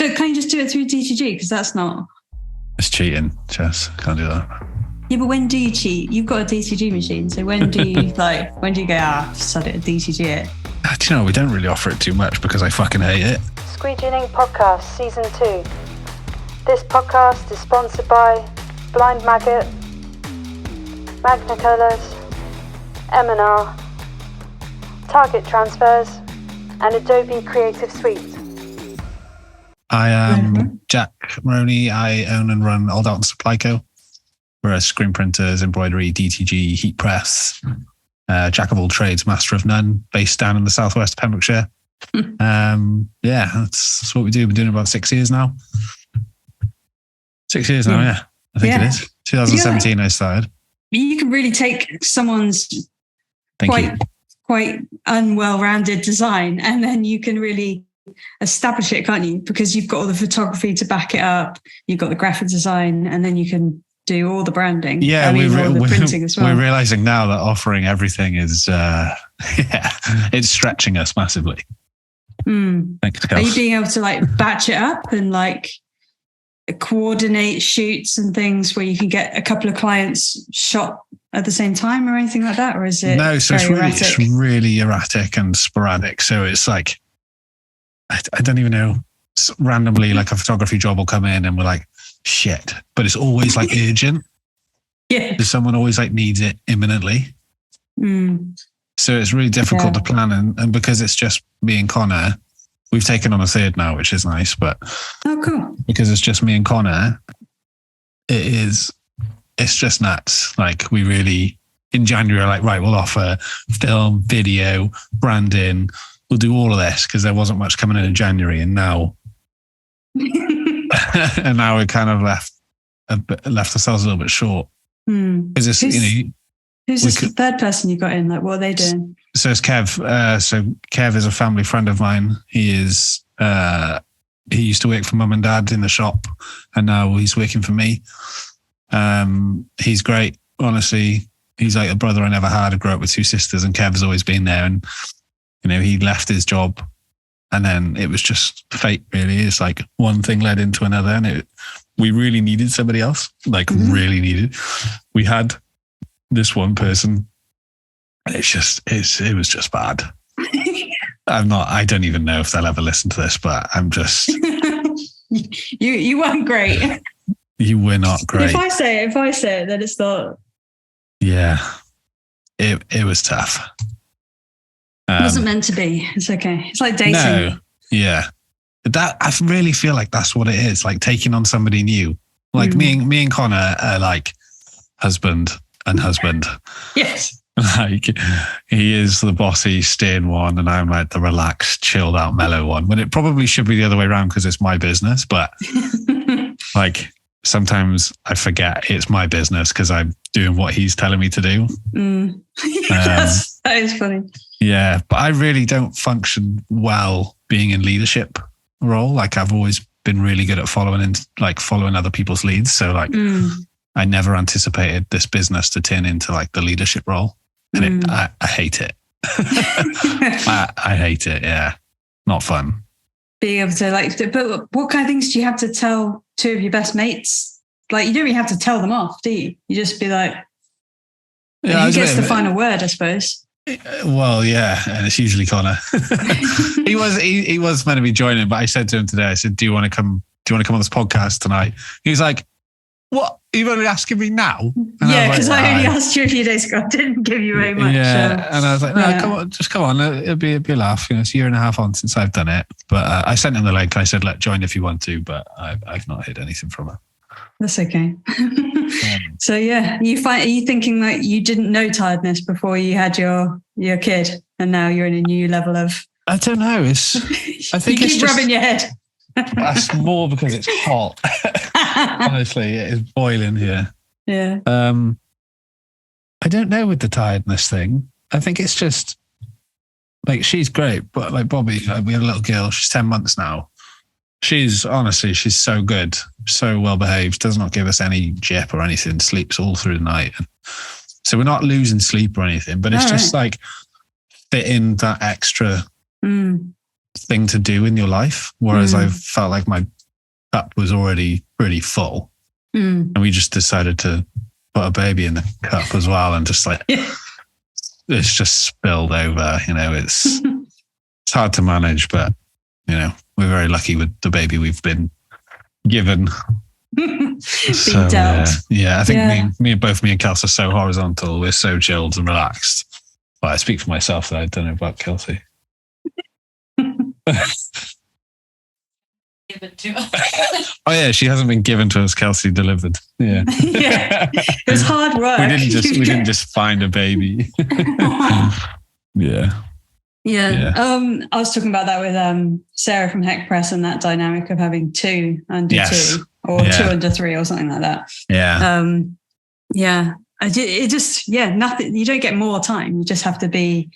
So can you just do it through DTG? Because that's not... It's cheating, Chess. Can't do that. Yeah, but when do you cheat? You've got a DTG machine. So when do you when do you go, sod it, DTG it? Do you know, we don't really offer it too much because I fucking hate it. Squeegee Ink Podcast, Season 2. This podcast is sponsored by Blind Maggot, Magna Colours, M&R, Target Transfers, and Adobe Creative Suite. I am Jack Maroney. I own and run Old Eltons Supply Co. We're a screen printers, embroidery, DTG, heat press, jack of all trades, master of none, based down in the southwest of Pembrokeshire. Yeah, that's what we do. We've been doing it about 6 years now. 6 years now, yeah. I think it is. 2017 I started. You can really take someone's quite unwell-rounded design and then you can really establish it, can't you? Because you've got all the photography to back it up, you've got the graphic design, and then you can do all the branding. Yeah, all the printing as well. We're realizing now that offering everything is, it's stretching us massively. Thanks, Are you being able to batch it up and coordinate shoots and things where you can get a couple of clients shot at the same time or anything like that? Or is it it's really erratic and sporadic. So it's I don't even know. Randomly, a photography job will come in and we're like, shit. But it's always urgent. Yeah. Someone always needs it imminently. So it's really difficult to plan. And because it's just me and Connor, we've taken on a third now, which is nice. But cool. Because it's just me and Connor, it's just nuts. We really, in January, right, we'll offer film, video, branding. We'll do all of this because there wasn't much coming in January, and now, we're kind of left ourselves a little bit short. Because it's who's this third person you got in? What are they doing? So it's Kev. So Kev is a family friend of mine. He is. He used to work for mum and dad in the shop, and now he's working for me. He's great. Honestly, he's like a brother I never had. I grew up with two sisters, and Kev's always been there. And he left his job, and then it was just fate. Really, it's one thing led into another, and we really needed somebody else. Really needed. We had this one person. It was just bad. I don't even know if they'll ever listen to this, but I'm just. You weren't great. You were not great. If I say it, then it's not. Yeah, it was tough. It wasn't meant to be. It's okay. It's like dating. No, yeah. That I really feel like that's what it is. Taking on somebody new. Me and Connor are husband and husband. Yes. He is the bossy, stern one, and I'm the relaxed, chilled out, mellow one. When it probably should be the other way around because it's my business. But sometimes I forget it's my business because I'm doing what he's telling me to do. That is funny. Yeah, but I really don't function well being in leadership role. I've always been really good at following other people's leads. So I never anticipated this business to turn into the leadership role. And I hate it. I hate it. Yeah. Not fun. Being able to but what kind of things do you have to tell two of your best mates? You don't really have to tell them off, do you? You just be who gets the final word, I suppose. Well, yeah, and it's usually Connor. He was meant to be joining, but I said to him today, I said, do you want to come on this podcast tonight? He was like, what? You've only asking me now? And because I only asked you a few days ago. I didn't give you very much. Yeah, and I was like, no, come on. It'll be a laugh. It's a year and a half on since I've done it. But I sent him the link. I said, join if you want to, but I've not heard anything from her. That's okay. So are you thinking you didn't know tiredness before you had your kid, and now you're in a new level of? I don't know. I think you keep rubbing your head. That's more because it's hot. Honestly, it is boiling here. Yeah. I don't know with the tiredness thing. I think it's just she's great, but Bobby, we had a little girl. She's 10 months now. She's so good, so well behaved, does not give us any jip or anything, sleeps all through the night. So we're not losing sleep or anything, but it's just fitting that extra thing to do in your life. Whereas I've felt like my cup was already pretty full. And we just decided to put a baby in the cup as well, and just like it's just spilled over. It's hard to manage, but we're very lucky with the baby we've been given. So, I think me and Kelsey are so horizontal. We're so chilled and relaxed. Well, I speak for myself. I don't know about Kelsey. Given to us. Oh yeah, she hasn't been given to us. Kelsey delivered. Yeah, it was hard work. We didn't just find a baby. Yeah. I was talking about that with Sarah from Heck Press, and that dynamic of having 2 under 2 or 2 under 3 or something like that. It just nothing. You don't get more time. You just have to be.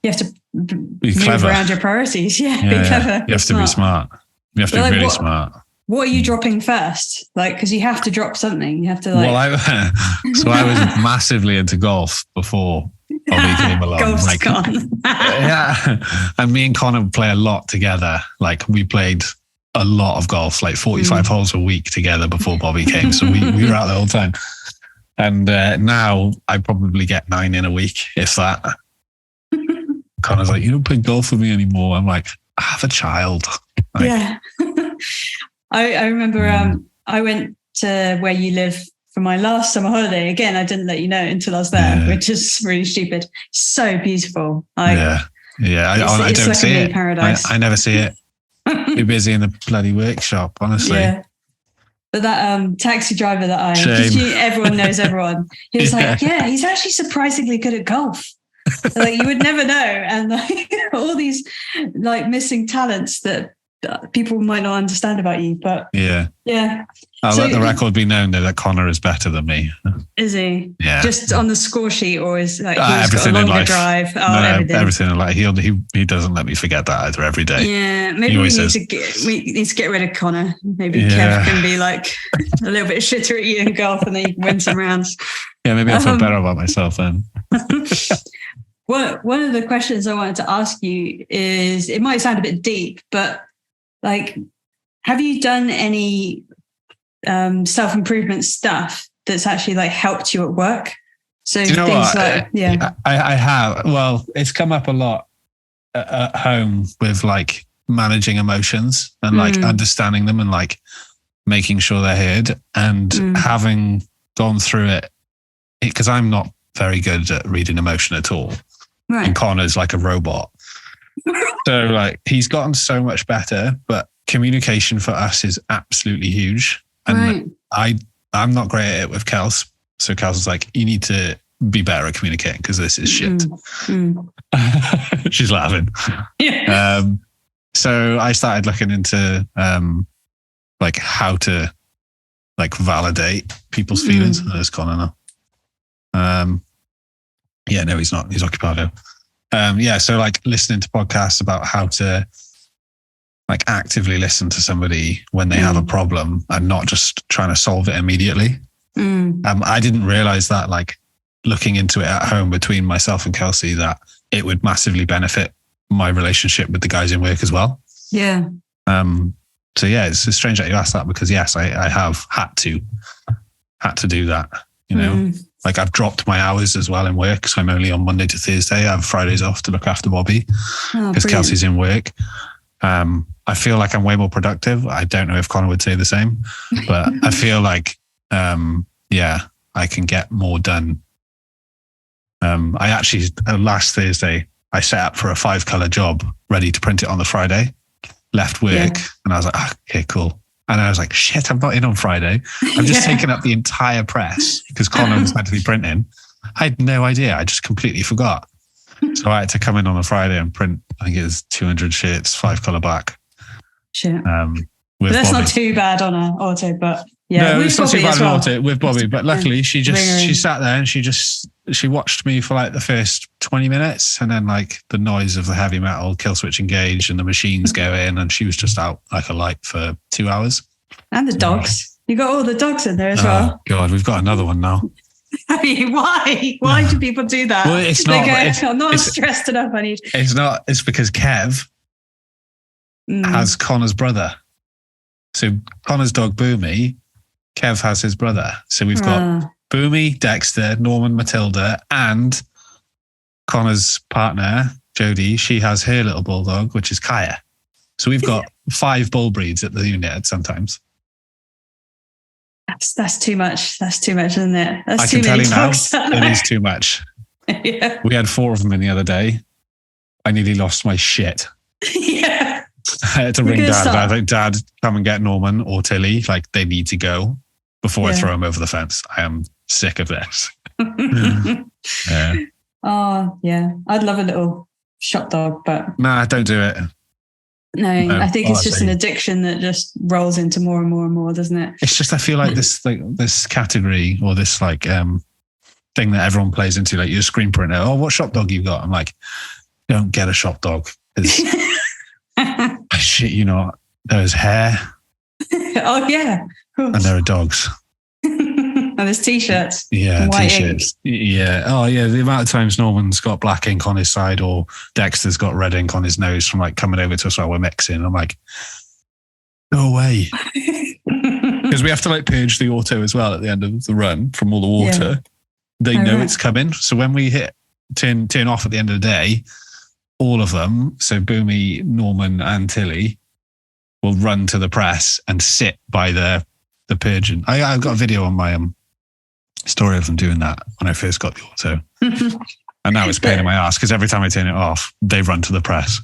You have to be move clever around your priorities. Be clever. You have to be smart. You have to be really smart. What are you dropping first? Because you have to drop something. You have to Well, I was massively into golf before Bobby came along. Golf's gone. And me and Connor would play a lot together. We played a lot of golf, 45 holes a week together before Bobby came. So we were out the whole time. And now I probably get 9 in a week, if that. Connor's like, you don't play golf with me anymore. I'm like, I have a child. I remember I went to where you live for my last summer holiday. Again, I didn't let you know until I was there, which is really stupid. So beautiful. I don't see it. Paradise. I never see it. Too busy in the bloody workshop, honestly. Yeah. But that taxi driver that everyone knows everyone. He was he's actually surprisingly good at golf. You would never know. And all these missing talents that people might not understand about you. But I'll let the record be known that Connor is better than me. Is he? Yeah. Just on the score sheet, or is he's everything got a longer in life. drive? Everything in life. He doesn't let me forget that either every day. Yeah, maybe we need to get rid of Connor. Maybe Kev can be a little bit shitter at you in golf, and then you can win some rounds. Yeah, maybe I'll feel better about myself then. One of the questions I wanted to ask you is, it might sound a bit deep, but have you done any self-improvement stuff that's actually helped you at work? So do you know what? I have. Well, it's come up a lot at home with managing emotions and understanding them and making sure they're heard, and having gone through it, because I'm not very good at reading emotion at all. Right. And Connor's like a robot. So he's gotten so much better, but communication for us is absolutely huge. And I'm not great at it with Kels. So Kels is like, you need to be better at communicating because this is shit. She's laughing. Yeah. So I started looking into how to validate people's feelings. There's Connor now. No, he's not. He's occupied. So listening to podcasts about how to actively listen to somebody when they have a problem and not just trying to solve it immediately. I didn't realize that looking into it at home between myself and Kelsey, that it would massively benefit my relationship with the guys in work as well. Yeah. It's strange that you asked that, because yes, I have had to do that, I've dropped my hours as well in work. So I'm only on Monday to Thursday. I have Fridays off to look after Bobby because Kelsey's in work. I feel like I'm way more productive. I don't know if Connor would say the same, but I feel I can get more done. I actually, last Thursday, I set up for a 5-color job, ready to print it on the Friday, left work, and I was like, okay, cool. And I was like, shit, I'm not in on Friday. I'm just taking up the entire press because Connor was meant to be printing. I had no idea. I just completely forgot. So I had to come in on a Friday and print, I think it was 200 shirts, 5-color black. Shit. But that's Bobby. Not too bad on an auto, but no, it's not too bad on auto with Bobby. But luckily, she sat there and she watched me for the first 20 minutes, and then the noise of the heavy metal kill switch engage and the machines go in, and she was just out like a light for 2 hours. And the dogs. You got all the dogs in there as well. Oh God, we've got another one now. I mean, why? Why do people do that? Well, it's not. I'm not stressed enough. I need. It's not. It's because Kev has Connor's brother. So Connor's dog, Boomy, Kev has his brother. So we've got Boomy, Dexter, Norman, Matilda, and Connor's partner, Jodie. She has her little bulldog, which is Kaya. So we've got 5 bull breeds at the unit sometimes. That's too much. That's too much, isn't it? That's I too can tell many you now, dogs. it is too much. Yeah. We had 4 of them in the other day. I nearly lost my shit. Yeah. I had to ring Dad. I was like, Dad, come and get Norman or Tilly. Like, they need to go before I throw them over the fence. I am sick of this. Yeah. Oh, yeah. I'd love a little shop dog, but... Nah, don't do it. No, I think it's just an addiction that just rolls into more and more and more, doesn't it? It's just, I feel like this category or this thing that everyone plays into, like you screen printer. Oh, what shop dog you got? I'm like, don't get a shop dog. I shit you not. There's hair. Oh yeah. And there are dogs. And there's t-shirts. Yeah, t-shirts. Ink. Yeah. Oh yeah. The amount of times Norman's got black ink on his side or Dexter's got red ink on his nose from like coming over to us while we're mixing. I'm like, go away. Because we have to like purge the auto as well at the end of the run from all the water. Yeah. They know it's coming. So when we turn off at the end of the day, all of them, so Boomy, Norman and Tilly, will run to the press and sit by the purging. I've got a video on my story of them doing that when I first got the auto. And now it's a pain in my ass because every time I turn it off, they run to the press.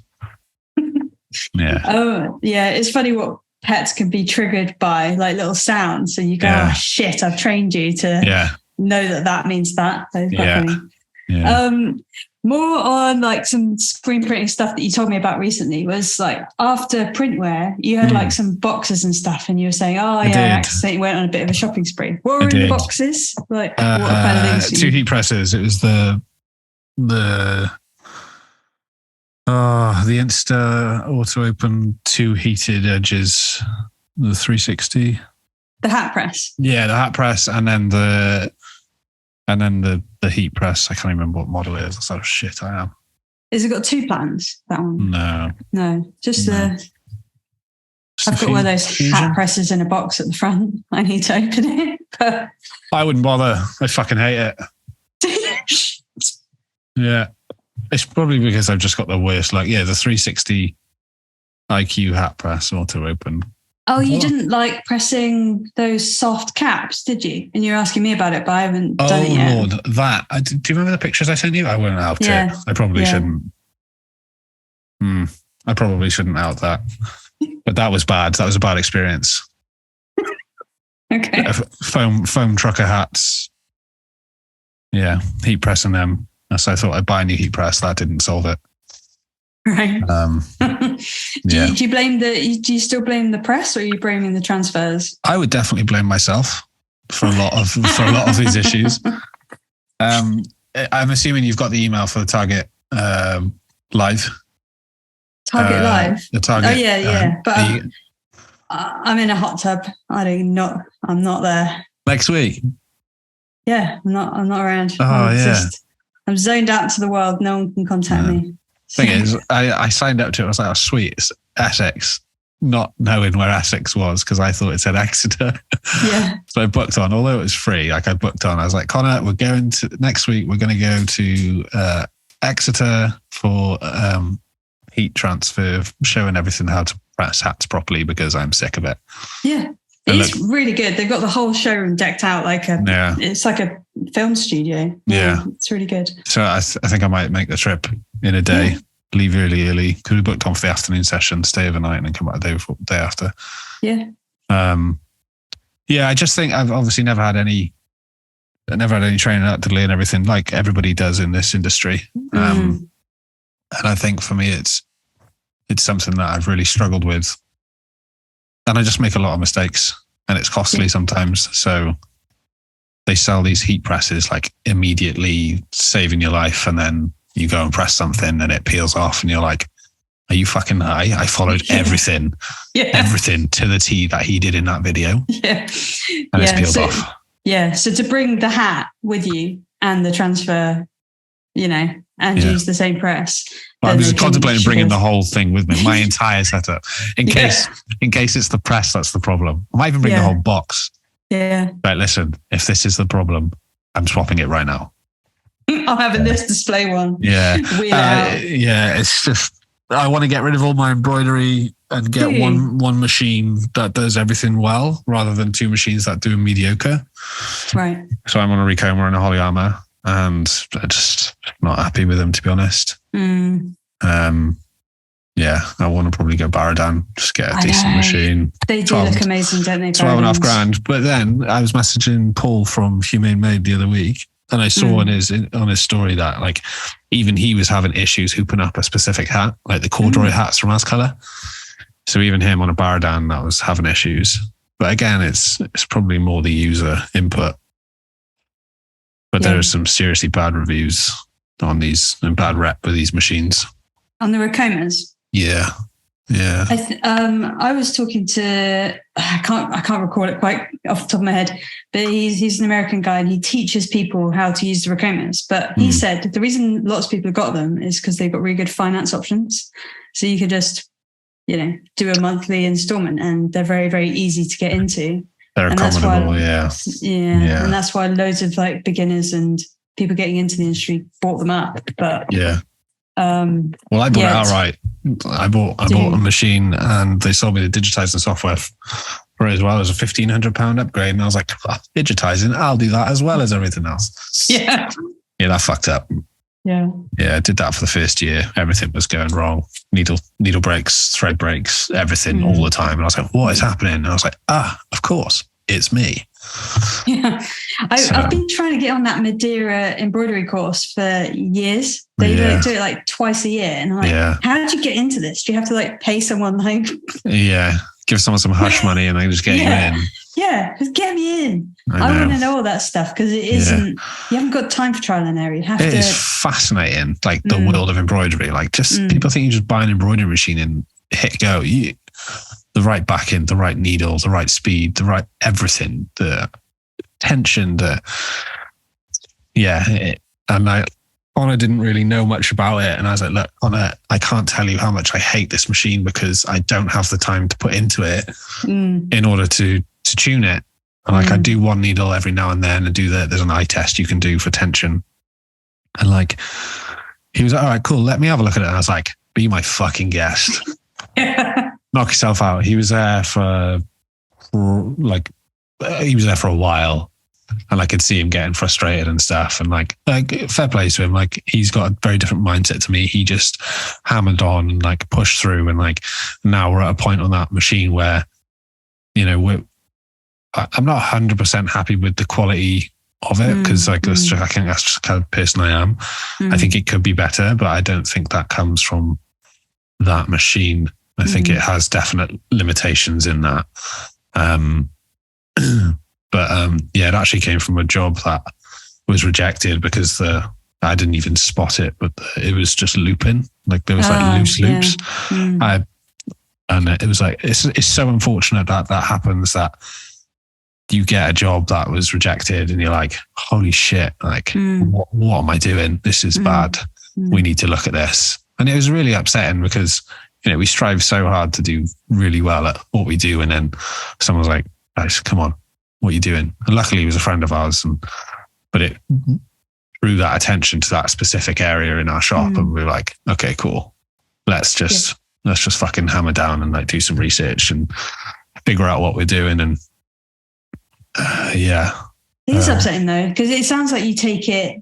Yeah. Oh, yeah. It's funny what pets can be triggered by, like little sounds. And you go, oh, shit, I've trained you to know that means that. So more on like some screen printing stuff that you told me about recently was like after printwear, you had like some boxes and stuff and you were saying, oh yeah, I accidentally went on a bit of a shopping spree. What were in the boxes? Like what kind of things? 2 heat presses. It was the Insta auto open 2 heated edges, the 360. The hat press. Yeah, the hat press and then the heat press. I can't remember what model it is. That's how shit I am. Has it got 2 plans, that one? No. Just I've got one of those hat presses in a box at the front. I need to open it. But I wouldn't bother. I fucking hate it. Yeah. It's probably because I've just got the worst, the 360 IQ hat press auto open. Oh, you didn't like pressing those soft caps, did you? And you're asking me about it, but I haven't done it yet. Oh, Lord, that. Do you remember the pictures I sent you? I won't out it. I probably shouldn't. I probably shouldn't out that. But that was bad. That was a bad experience. Okay. Foam trucker hats. Yeah, heat pressing them. So I thought I'd buy a new heat press. That didn't solve it. Right. Do you still blame the press, or are you blaming the transfers? I would definitely blame myself for a lot of these issues. I'm assuming you've got the email for the Target live. Target live. The Target. Oh yeah. But I'm in a hot tub. I'm not there next week. Yeah, I'm not around. I'm zoned out to the world. No one can contact me. Thing is, I signed up to it. I was like, oh, sweet, it's Essex, not knowing where Essex was because I thought it said Exeter. Yeah. So I booked on, although it was free, I booked on. I was like, Connor, we're going to, next week, we're going to go to Exeter for heat transfer, showing everything how to press hats properly because I'm sick of it. Yeah. It's really good. They've got the whole showroom decked out it's like a film studio. Yeah. It's really good. So I think I might make the trip in a day, leave really early because we booked on for the afternoon session, stay overnight and then come back the day after. Yeah. I just think I've obviously never had any training out to learn everything like everybody does in this industry. And I think for me, it's something that I've really struggled with. And I just make a lot of mistakes and it's costly sometimes. So they sell these heat presses like immediately saving your life. And then you go and press something and it peels off and you're like, are you fucking high? I followed everything to the T that he did in that video. Yeah. And it's peeled off. Yeah. So to bring the hat with you and the transfer, and use the same press. Well, I'm just contemplating bringing the whole thing with me, my entire setup, in case it's the press that's the problem. I might even bring the whole box. Yeah. Right, listen, if this is the problem, I'm swapping it right now. I'm having this display one. Yeah. It's just, I want to get rid of all my embroidery and get one machine that does everything well, rather than two machines that do mediocre. Right. So I'm on a Recomer and a Holly Armour, and I'm just not happy with them, to be honest. I want to probably go Baradan, just get a decent machine. They do look amazing, don't they? 12.5 grand. But then I was messaging Paul from Humane Made the other week, and I saw on his story that like even he was having issues hooping up a specific hat, like the corduroy hats from Annettte Co. So even him on a Baradan that was having issues. But again, it's probably more the user input. But there are some seriously bad reviews on these and bad rep with these machines. On the Recomers? Yeah. I was talking to, I can't recall it quite off the top of my head, but he's an American guy and he teaches people how to use the Recomers. But he said the reason lots of people have got them is because they've got really good finance options. So you could just, do a monthly installment, and they're very, very easy to get into. They're accommodable, yeah. And that's why loads of like beginners and people getting into the industry bought them up. But well, I bought it outright. I bought a machine, and they sold me the digitizing software for it as well as a £1,500 upgrade. And I was like, digitizing, I'll do that as well as everything else. Yeah, that fucked up. Yeah, I did that for the first year. Everything was going wrong. Needle breaks, thread breaks, everything all the time. And I was like, what is happening? And I was like, of course, it's me. Yeah, I've been trying to get on that Madeira embroidery course for years. They do it like twice a year, and I'm like, how did you get into this? Do you have to like pay someone like? Yeah, give someone some hush money and they just get you in. Yeah, just get me in. I want to know all that stuff because it isn't. You haven't got time for trial and error. You have to. It is fascinating, like the world of embroidery. Like, just people think you just buy an embroidery machine and hit go. The right backing, the right needle, the right speed, the right everything, the tension, and Honor didn't really know much about it. And I was like, look, Honor, I can't tell you how much I hate this machine because I don't have the time to put into it in order to tune it. And like, I do one needle every now and then and there's an eye test you can do for tension. And like, he was like, all right, cool. Let me have a look at it. And I was like, be my fucking guest. Knock yourself out. He was there for a while, and I could see him getting frustrated and stuff. And like fair play to him. Like, he's got a very different mindset to me. He just hammered on and like pushed through. And like, now we're at a point on that machine where, I'm not 100% happy with the quality of it because I think that's just the kind of person I am. I think it could be better, but I don't think that comes from that machine. I think it has definite limitations in that. It actually came from a job that was rejected because I didn't even spot it, but it was just looping. Like, there was like loose loops. And it was like, it's so unfortunate that happens, that you get a job that was rejected and you're like, holy shit, like, what am I doing? This is bad. We need to look at this. And it was really upsetting because, we strive so hard to do really well at what we do. And then someone's like, guys, come on, what are you doing? And luckily he was a friend of ours, but it drew that attention to that specific area in our shop. And we were like, okay, cool. Let's just fucking hammer down and like do some research and figure out what we're doing. And it is upsetting though, because it sounds like you take it,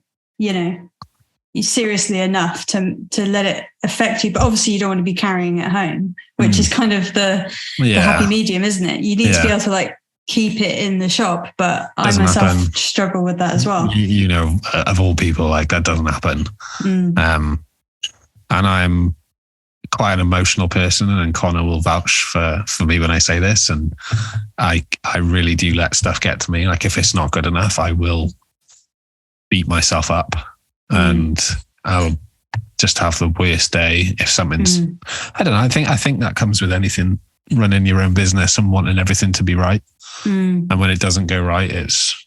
seriously enough to let it affect you, but obviously you don't want to be carrying it home, which is kind of the happy medium, isn't it? You need to be able to like keep it in the shop, but I myself struggle with that as well. Of all people, like, that doesn't happen. And I'm quite an emotional person, and Connor will vouch for me when I say this, and I really do let stuff get to me. Like, if it's not good enough, I will beat myself up. And I'll just have the worst day if something's, I don't know. I think that comes with anything, running your own business and wanting everything to be right. And when it doesn't go right, it's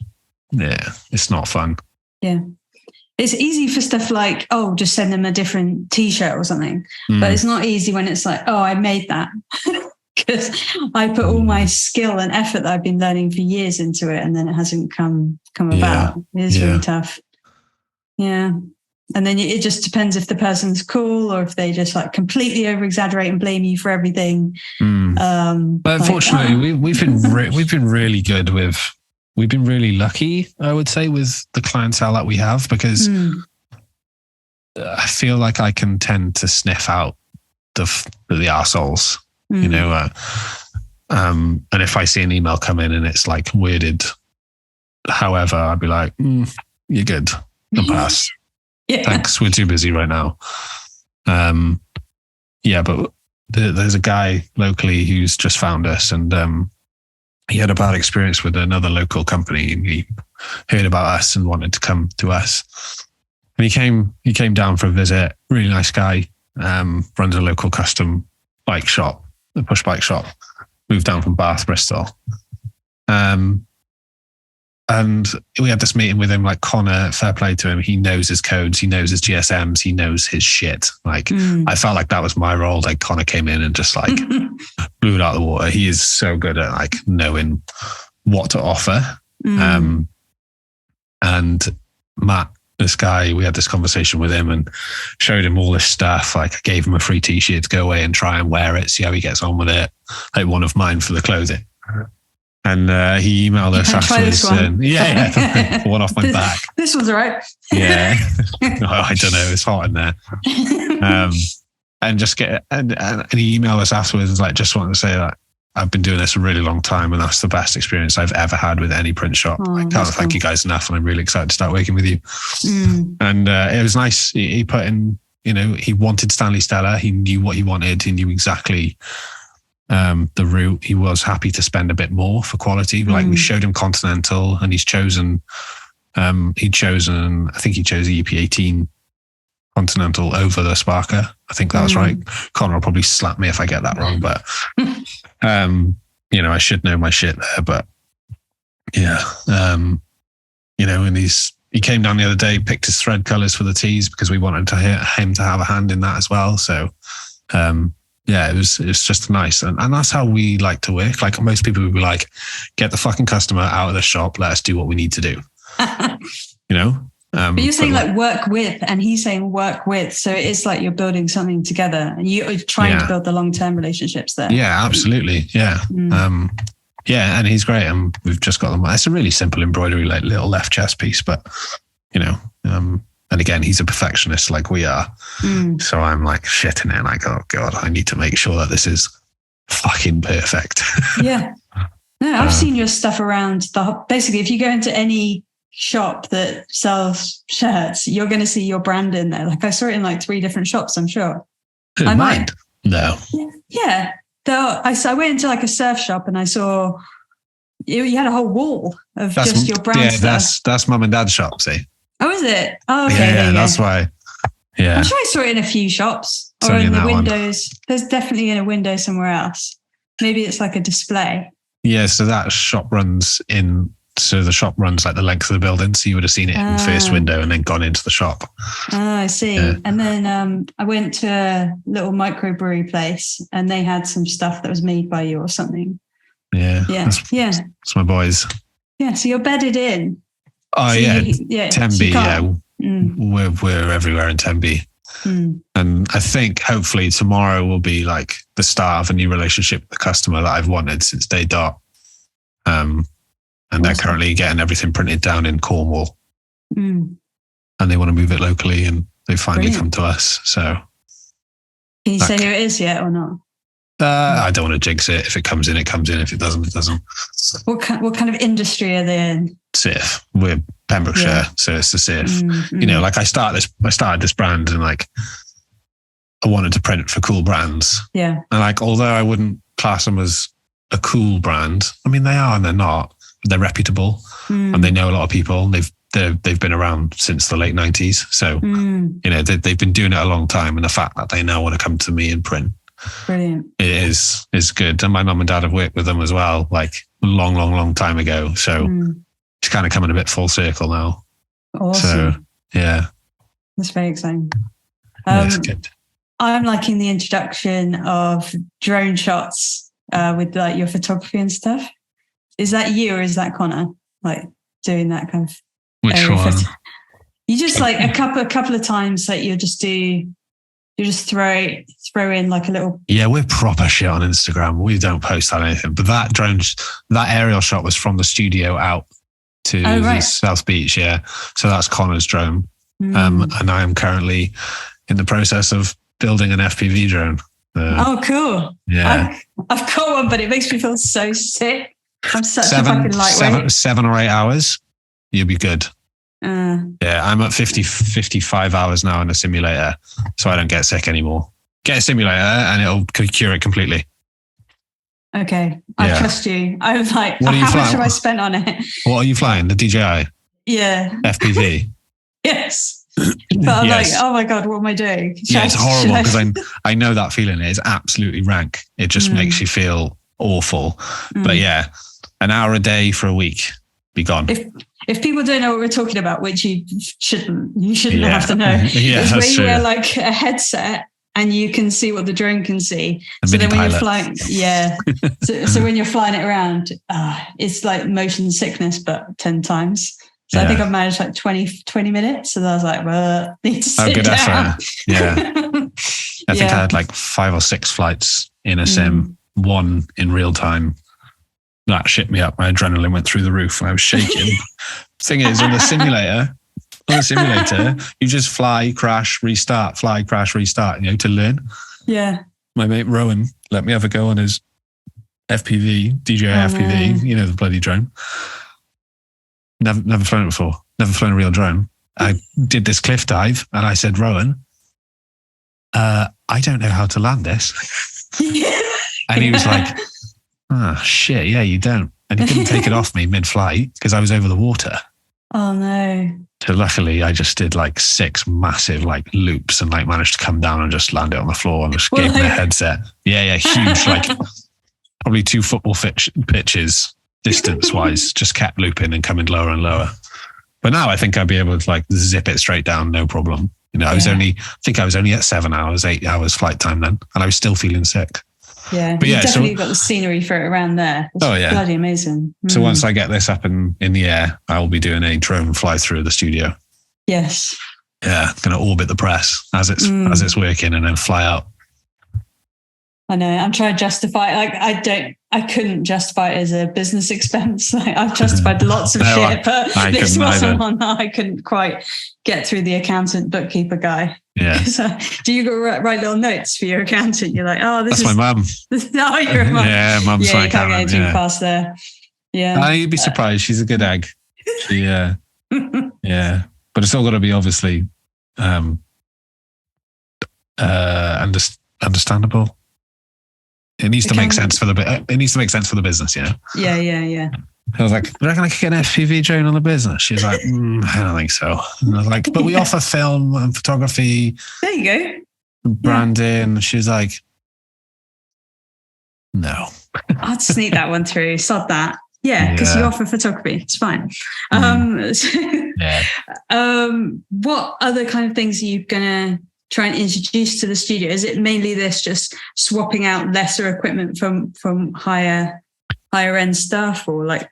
not fun. Yeah. It's easy for stuff like, oh, just send them a different T-shirt or something. But it's not easy when it's like, oh, I made that. Because I put all my skill and effort that I've been learning for years into it, and then it hasn't come about. It is really tough. Yeah. And then it just depends if the person's cool or if they just like completely over exaggerate and blame you for everything. But unfortunately, we've been really good with. We've been really lucky, I would say, with the clientele that we have, because I feel like I can tend to sniff out the arseholes, you know. And if I see an email come in and it's like worded, however, I'd be like, "You're good, and pass." Thanks, we're too busy right now. But there's a guy locally who's just found us, and he had a bad experience with another local company, and he heard about us and wanted to come to us. And he came down for a visit. Really nice guy. Runs a local custom bike shop, a push bike shop. Moved down from Bath, Bristol. And we had this meeting with him, like Connor, fair play to him. He knows his codes, he knows his GSMs, he knows his shit. Like I felt like that was my role. Like Connor came in and just like blew it out of the water. He is so good at like knowing what to offer. And Matt, this guy, we had this conversation with him and showed him all this stuff. Like I gave him a free t-shirt to go away and try and wear it, see how he gets on with it. Like one of mine for the clothing. And he emailed us afterwards. One off my back. This one's all right. Yeah. I don't know. It's hot in there. And he emailed us afterwards and like, just wanted to say that I've been doing this a really long time, and that's the best experience I've ever had with any print shop. I can't thank you guys enough, and I'm really excited to start working with you. And it was nice. He put in, you know, he wanted Stanley Stella. He knew what he wanted. He knew exactly the route. He was happy to spend a bit more for quality. Like we showed him Continental, and I think he chose the EP18 Continental over the Sparker. I think that was right. Connor will probably slap me if I get that wrong, but you know, I should know my shit there. But yeah, you know, and he came down the other day, picked his thread colours for the tees because we wanted him to have a hand in that as well. So yeah, it was just nice. And that's how we like to work. Like most people would be like, get the fucking customer out of the shop. Let us do what we need to do. You know? But you're saying like work with, and he's saying work with. So it's like you're building something together, and you're trying to build the long-term relationships there. Yeah, absolutely. Yeah. Yeah, and he's great. And we've just got them. It's a really simple embroidery, like little left chest piece, but you know, and again, he's a perfectionist like we are. So I'm like shitting it, like, oh God, I need to make sure that this is fucking perfect. Yeah. No, I've seen your stuff around basically, if you go into any shop that sells shirts, you're going to see your brand in there. Like I saw it in like 3 different shops, I'm sure. I might. No. Yeah. I went into like a surf shop and I saw you had a whole wall of just your brand stuff. That's mum and dad's shop, see? Oh, is it? Oh, okay. Yeah, that's why. Yeah. I'm sure I saw it in a few shops or in the windows. There's definitely in a window somewhere else. Maybe it's like a display. Yeah, so that shop runs like the length of the building. So you would have seen it in the first window and then gone into the shop. Oh, I see. Yeah. And then I went to a little microbrewery place and they had some stuff that was made by you or something. Yeah. Yeah. That's my boys. Yeah. So you're bedded in. Oh, so Tenby. We're everywhere in Tenby. And I think hopefully tomorrow will be like the start of a new relationship with the customer that I've wanted since day dot. And they're currently getting everything printed down in Cornwall. And they want to move it locally, and they finally come to us. So can you say who it is yet or not? I don't want to jinx it. If it comes in, it comes in. If it doesn't, it doesn't. What kind of industry are they in? Surf. We're Pembrokeshire, so it's the surf. You know, like I started this brand, and like I wanted to print for cool brands. Yeah. And like, although I wouldn't class them as a cool brand, I mean they are and they're not. They're reputable, and they know a lot of people. They've been around since the late 90s, so you know they've been doing it a long time. And the fact that they now want to come to me and print, brilliant, it is good. And my mum and dad have worked with them as well, like long time ago. So it's kind of coming a bit full circle now. Awesome. So Yeah. That's very exciting. That's good. I'm liking the introduction of drone shots with like your photography and stuff. Is that you or is that Connor? Like doing that kind of Which one? You just like a couple of times like you just throw in like a little. Yeah, we're proper shit on Instagram. We don't post on anything. But that aerial shot was from the studio out to the South Beach. Yeah, so that's Connor's drone. And I am currently in the process of building an FPV drone. Oh, cool. Yeah. I've got one, but it makes me feel so sick. I'm such a fucking lightweight. 7 or 8 hours, you'll be good. Yeah, I'm at 55 hours now in a simulator, so I don't get sick anymore. Get a simulator and it'll cure it completely. Okay, I trust you. I was like, how much have I spent on it? What are you flying? The DJI? Yeah. FPV? Yes. But I'm like, oh my God, what am I doing? It's horrible because I know that feeling. It is absolutely rank. It just makes you feel awful. But yeah, an hour a day for a week, be gone. If people don't know what we're talking about, which you shouldn't have to know, it's where you wear like a headset and you can see what the drone can see. So then when you're flying, so when you're flying it around, it's like motion sickness, but 10 times. So I think I've managed like 20 minutes. So I was like, well, I need to sit good down. effort. Yeah. I think I had like 5 or 6 flights in a sim, one in real time. That shit me up. My adrenaline went through the roof and I was shaking. Thing is, on the simulator, you just fly, crash, restart, to learn. Yeah. My mate Rowan let me have a go on his FPV, DJI FPV, the bloody drone. Never flown it before. Never flown a real drone. I did this cliff dive and I said, Rowan, I don't know how to land this. And he was like, shit, yeah, you don't. And he couldn't take it off me mid-flight because I was over the water. Oh no. So luckily I just did like 6 massive like loops and like managed to come down and just land it on the floor and just gave me a headset. Yeah, huge, like probably 2 football pitches distance-wise, just kept looping and coming lower and lower. But now I think I'd be able to like zip it straight down, no problem. I was only at 7 hours, 8 hours flight time then, and I was still feeling sick. Yeah, but you've definitely got the scenery for it around there. It's bloody amazing. So once I get this up in the air, I will be doing a drone fly through the studio. Yes. Yeah, going to orbit the press as it's working and then fly out. I know. I'm trying to justify. Like I couldn't justify it as a business expense. Like, I've justified lots of shit, but this wasn't one that I couldn't quite get through the accountant bookkeeper guy. Yeah. So, do you go write little notes for your accountant? You're like, that's my mum. Oh, you're a mum. Yeah, mum's my accountant. You can't get too past there. Yeah. You'd be surprised. She's a good egg. She, yeah. But it's all got to be obviously understandable. It needs to make sense for the business, Yeah. I was like, do you reckon I could get an FPV drone on the business? She's like, I don't think so. And I was like, but we offer film and photography. There you go. Branding. Yeah. She was like, no. I'd sneak that one through. Sod that. Yeah, because you offer photography. It's fine. What other kind of things are you going to try and introduce to the studio? Is it mainly this just swapping out lesser equipment from higher end stuff, or like, are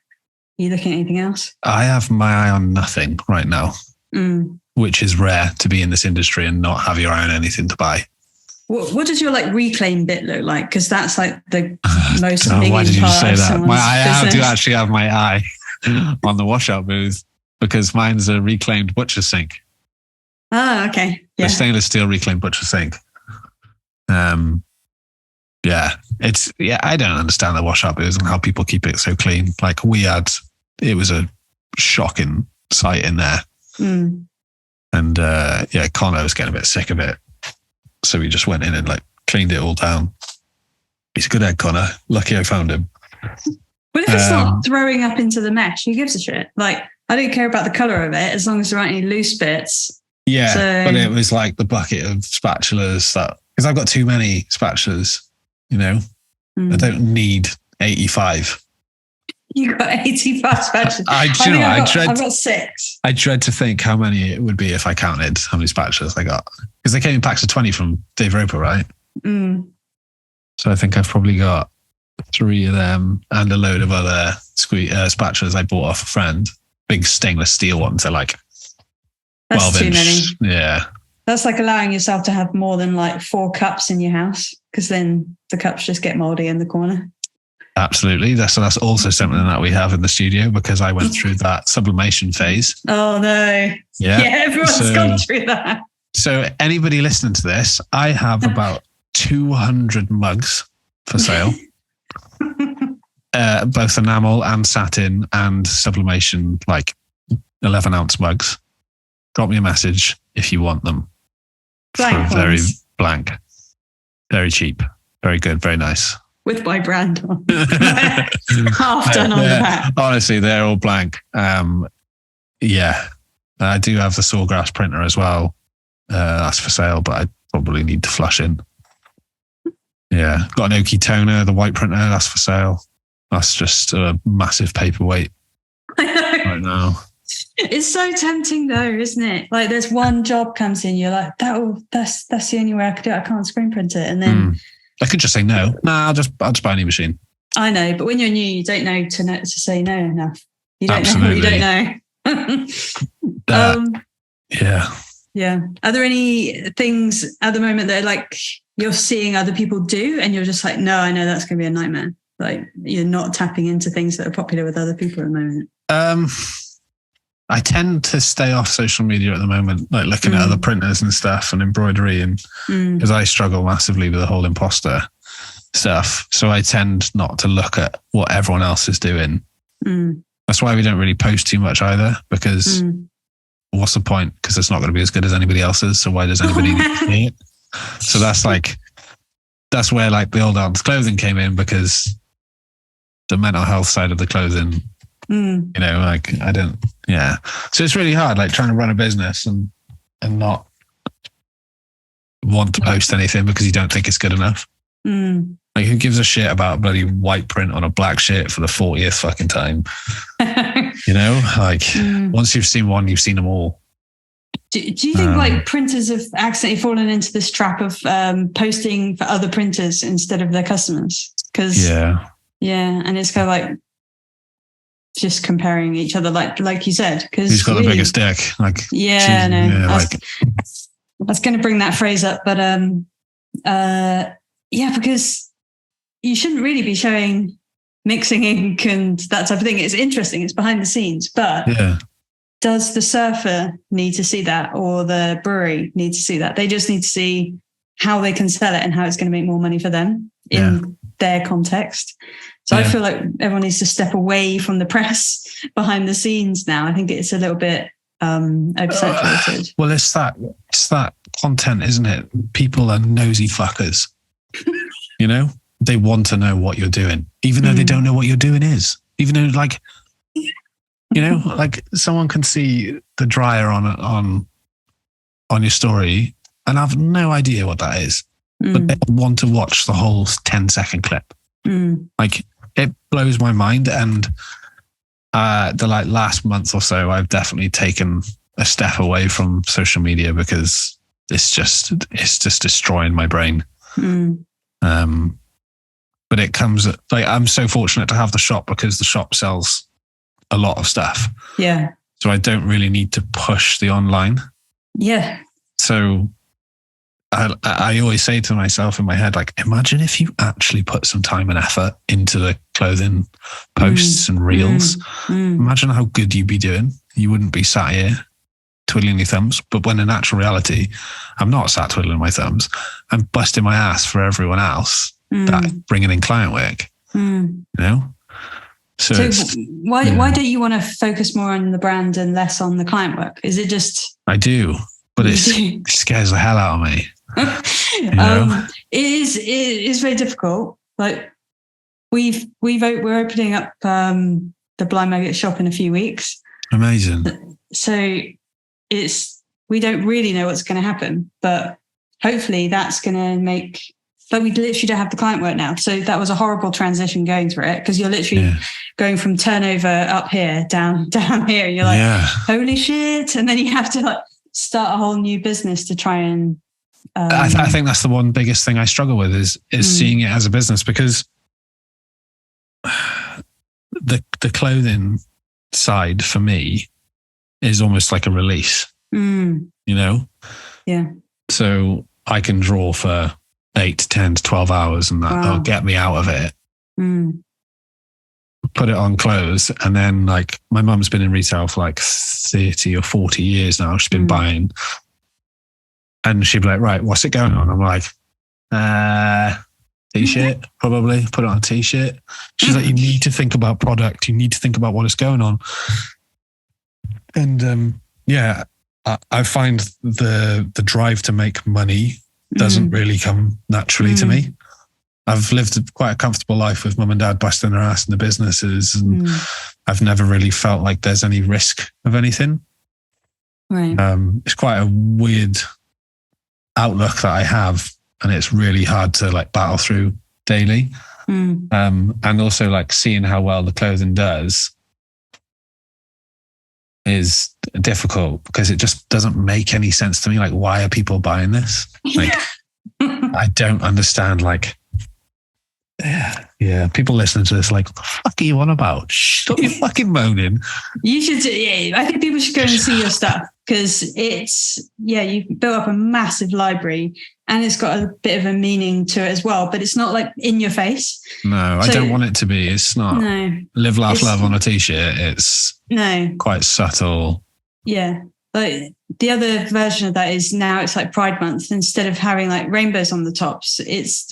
you looking at anything else? I have my eye on nothing right now, which is rare to be in this industry and not have your eye on anything to buy. What does your like reclaim bit look like? Because that's like the most big why did you part say of that? I business. do actually have my eye on the washout booth because mine's a reclaimed butcher sink. Oh, okay. Yeah. The stainless steel reclaimed butcher sink. I don't understand the washout booths and how people keep it so clean. Like it was a shocking sight in there. And Connor was getting a bit sick of it. So we just went in and like cleaned it all down. He's a good egg, Connor. Lucky I found him. But if it's not throwing up into the mesh, who gives a shit? Like, I don't care about the colour of it as long as there aren't any loose bits. Yeah, but it was like the bucket of spatulas because I've got too many spatulas, I don't need 85. You got 85 spatulas. I've got 6. I dread to think how many it would be if I counted how many spatulas I got. Because they came in packs of 20 from Dave Roper, right? So I think I've probably got 3 of them and a load of other spatulas I bought off a friend. Big stainless steel ones. They're like 12 That's too inch. many. Yeah. That's like allowing yourself to have more than like 4 cups in your house, because then the cups just get moldy in the corner. Absolutely. That's also something that we have in the studio, because I went through that sublimation phase. Oh no. Yeah. Everyone's gone through that. So anybody listening to this, I have about 200 mugs for sale. Both enamel and satin and sublimation, like 11-ounce mugs. Drop me a message if you want them. Blank very ones. blank. Very cheap. Very good. Very nice. With my brand on. Half done on the back. Honestly, they're all blank. Yeah. I do have the Sawgrass printer as well. That's for sale, but I probably need to flush in. Yeah. Got an Oki toner, the white printer, that's for sale. That's just a massive paperweight right now. It's so tempting though, isn't it? Like there's one job comes in, you're like, that's the only way I could do it. I can't screen print it. And then I could just say no. Nah, I'll just buy a new machine. I know, but when you're new, you don't know to say no enough. You don't know what you don't know. Yeah. Yeah. Are there any things at the moment that like you're seeing other people do and you're just like, no, I know that's going to be a nightmare? Like you're not tapping into things that are popular with other people at the moment. I tend to stay off social media at the moment, like looking at other printers and stuff and embroidery, and because I struggle massively with the whole imposter stuff. So I tend not to look at what everyone else is doing. That's why we don't really post too much either, because what's the point? Because it's not going to be as good as anybody else's. So why does anybody need to see it? So that's where like the Old Eltons Clothing came in, because the mental health side of the clothing, you know, like so it's really hard, like trying to run a business and not want to post anything because you don't think it's good enough. Like who gives a shit about a bloody white print on a black shirt for the 40th fucking time? You know, like once you've seen one, you've seen them all. Do you think like printers have accidentally fallen into this trap of posting for other printers instead of their customers? Because and it's kind of like just comparing each other, like you said. Because who's got the biggest dick? Like I was going to bring that phrase up, but because you shouldn't really be showing mixing ink and that type of thing. It's interesting. It's behind the scenes, but does the surfer need to see that, or the brewery need to see that? They just need to see how they can sell it and how it's going to make more money for them in their context. So I feel like everyone needs to step away from the press behind the scenes now. I think it's a little bit oversaturated. Well, it's that content, isn't it? People are nosy fuckers. You know, they want to know what you're doing, even though they don't know what you're doing is. Even though, like, you know, like someone can see the dryer on your story and have no idea what that is, but they want to watch the whole 10-second clip. Like, it blows my mind. And the last month or so, I've definitely taken a step away from social media because it's just destroying my brain. But it comes like, I'm so fortunate to have the shop because the shop sells a lot of stuff. Yeah. So I don't really need to push the online. Yeah. So I always say to myself in my head, like, imagine if you actually put some time and effort into the clothing posts and reels. Imagine how good you'd be doing. You wouldn't be sat here twiddling your thumbs. But when in actual reality, I'm not sat twiddling my thumbs. I'm busting my ass for everyone else that's bringing in client work. You know? So why don't you want to focus more on the brand and less on the client work? Is it just... I do, but it scares the hell out of me. You know? It is very difficult. Like we're opening up the Blind Maggot shop in a few weeks. Amazing. So we don't really know what's going to happen, but hopefully that's going to make Like we literally don't have the client work now. So that was a horrible transition going through it, because you're literally going from turnover up here, down here. You're like, holy shit. And then you have to like start a whole new business to try and... I think that's the one biggest thing I struggle with is seeing it as a business, because the clothing side for me is almost like a release, you know? Yeah. So I can draw for 8 to 10 to 12 hours and that'll get me out of it. Put it on clothes. And then like my mum's been in retail for like 30 or 40 years now. She's been buying. And she'd be like, right, what's it going on? I'm like, t-shirt, probably. Put it on a t-shirt. She's like, you need to think about product. You need to think about what is going on. And I find the drive to make money doesn't really come naturally to me. I've lived quite a comfortable life with mum and dad busting their ass in the businesses, and I've never really felt like there's any risk of anything. Right. It's quite a weird outlook that I have, and it's really hard to like battle through daily. And also like seeing how well the clothing does is difficult, because it just doesn't make any sense to me. Like, why are people buying this? Like, I don't understand. Like, people listening to this like, what the fuck are you on about? Stop your fucking moaning. You should, I think people should go and see your stuff, because it's, you've built up a massive library and it's got a bit of a meaning to it as well, but it's not like in your face. No, I don't want it to be. It's not live, laugh, love on a t-shirt. It's quite subtle. Yeah. Like the other version of that is now it's like Pride Month. Instead of having like rainbows on the tops,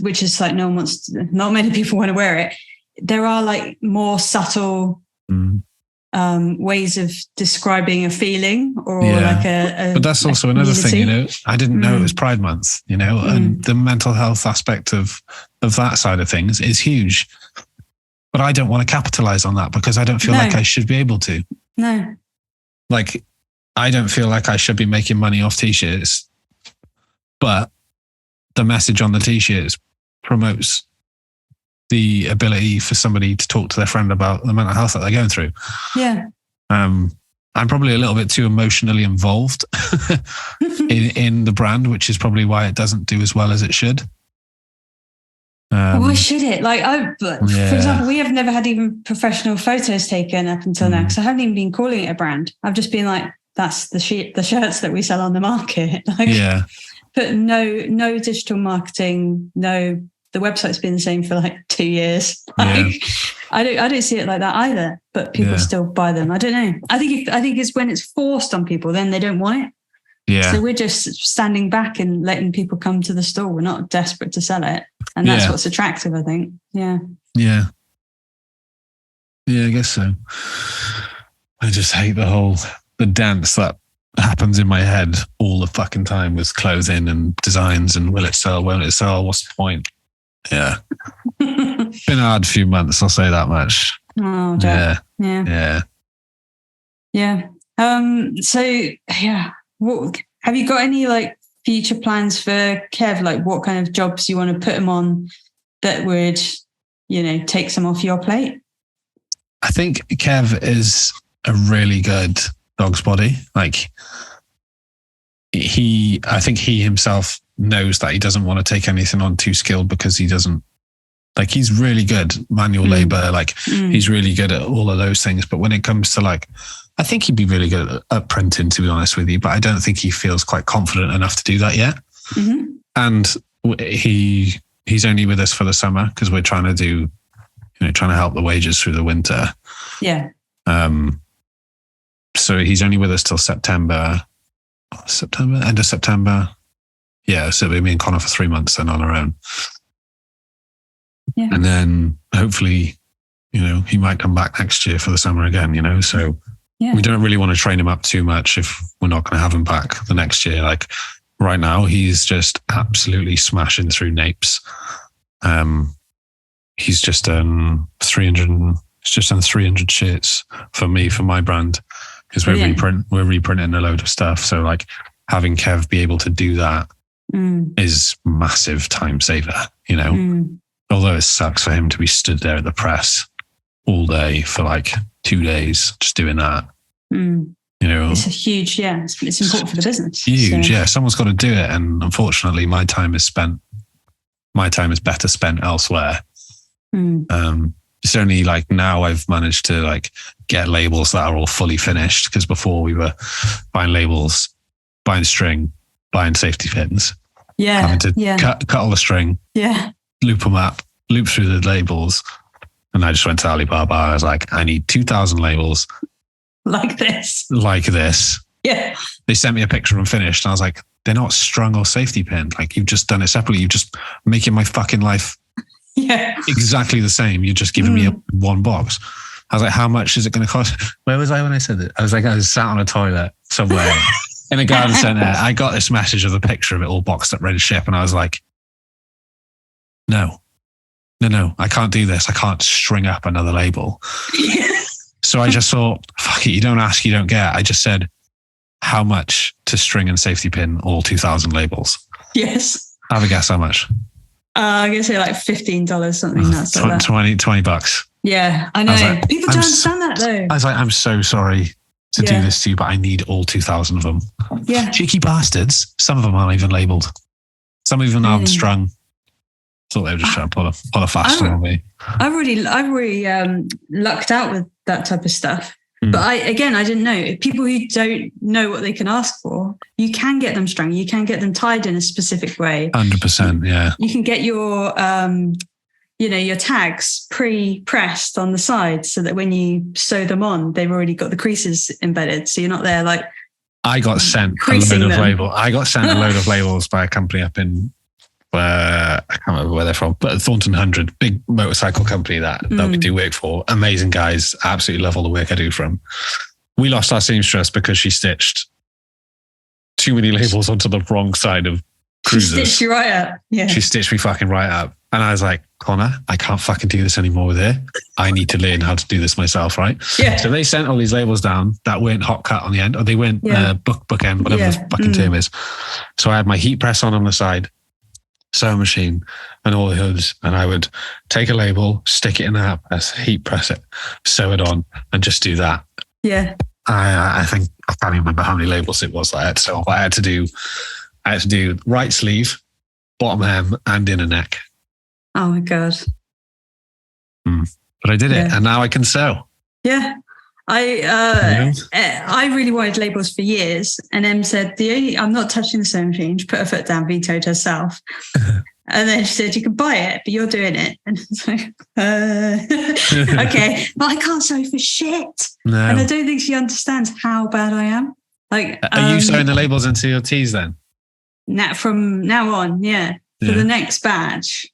which is like not many people want to wear it. There are like more subtle ways of describing a feeling or like a but that's also another thing, you know. I didn't know it was Pride Month, you know, and the mental health aspect of that side of things is huge. But I don't want to capitalize on that, because I don't feel like I should be able to. No. Like, I don't feel like I should be making money off t-shirts, but the message on the t-shirts promotes the ability for somebody to talk to their friend about the mental health that they're going through. Yeah. I'm probably a little bit too emotionally involved in the brand, which is probably why it doesn't do as well as it should. Why should it? Like, for example, we have never had even professional photos taken up until now, because I haven't even been calling it a brand. I've just been like, that's the shirts that we sell on the market. Like, but no digital marketing, no. The website's been the same for like 2 years. Like, I don't see it like that either. But people still buy them. I don't know. I think it's when it's forced on people, then they don't want it. Yeah. So we're just standing back and letting people come to the store. We're not desperate to sell it, and that's what's attractive, I think. Yeah. Yeah. Yeah, I guess so. I just hate the dance that happens in my head all the fucking time with clothing and designs and will it sell, won't it sell, what's the point? Yeah. Been a hard few months, I'll say that much. Oh, Jack. Yeah. What have you got any like future plans for Kev? Like, what kind of jobs you want to put him on that would, you know, take some off your plate? I think Kev is a really good dog's body. Like, I think he himself knows that he doesn't want to take anything on too skilled, because he doesn't, like, he's really good manual labor. Like he's really good at all of those things. But when it comes to like, I think he'd be really good at printing, to be honest with you, but I don't think he feels quite confident enough to do that yet. And he's only with us for the summer, because we're trying to help the wages through the winter. Yeah. So he's only with us till September, end of September. Yeah, so we'll be in Connor for 3 months then on our own. Yeah. And then hopefully, you know, he might come back next year for the summer again, you know, so we don't really want to train him up too much if we're not going to have him back the next year. Like right now, he's just absolutely smashing through napes. He's just done 300 shirts for me, for my brand, because we're reprinting a load of stuff. So like having Kev be able to do that is massive time saver, you know. Although it sucks for him to be stood there at the press all day for like 2 days just doing that. You know, it's a huge, it's important for the business. Huge, someone's got to do it, and unfortunately my time is better spent elsewhere. It's only like now I've managed to like get labels that are all fully finished, because before we were buying labels, buying string, buying safety pins, having to cut all the string, loop them up, loop through the labels. And I just went to Alibaba. I was like, I need 2,000 labels. Like this. Yeah. They sent me a picture of them finished. And I was like, they're not strung or safety pinned. Like, you've just done it separately. You're just making my fucking life exactly the same. You're just giving me one box. I was like, how much is it going to cost? Where was I when I said it? I was like, I was sat on a toilet somewhere in a garden centre. I got this message of a picture of it all boxed up, ready to ship. And I was like, no, I can't do this. I can't string up another label. So I just thought, fuck it, you don't ask, you don't get. I just said, how much to string and safety pin all 2,000 labels? Yes. Have a guess how much? I'm going to say like $15, something nuts like that. $20. Yeah, I know. Like, people don't understand that though. I was like, I'm so sorry to do this to you, but I need all 2,000 of them. Yeah. Cheeky bastards. Some of them aren't even labelled. Some even aren't strung. Thought they were just trying to pull a fast one on me. I've really lucked out with that type of stuff. But I didn't know. People who don't know what they can ask for, you can get them strung. You can get them tied in a specific way. 100%, yeah. You can get your, your tags pre-pressed on the side so that when you sew them on, they've already got the creases embedded. So you're not there like I got sent a load of labels by a company up in I can't remember where they're from, but Thornton 100, big motorcycle company that we do work for. Amazing guys. Absolutely love all the work I do for them. We lost our seamstress because she stitched too many labels onto the wrong side of cruisers. She stitched you right up. Yeah. She stitched me fucking right up. And I was like, Connor, I can't fucking do this anymore with her. I need to learn how to do this myself, right? Yeah. So they sent all these labels down that weren't hot cut on the end, or they weren't bookend, whatever the fucking term is. So I had my heat press on the side, sewing machine and all the hoods, and I would take a label, stick it in the heat press it, sew it on, and just do that. Yeah. I think I can't even remember how many labels it was that I had. So I had to do right sleeve, bottom hem, and inner neck. Oh my God. But I did it, and now I can sew. Yeah. I really wanted labels for years, and Em said, I'm not touching the sewing machine. She put her foot down, vetoed herself. And then she said, you can buy it, but you're doing it. And it's like, okay, but I can't sew for shit. No. And I don't think she understands how bad I am. Like, are you sewing the labels into your tees then? From now on, yeah. For the next batch,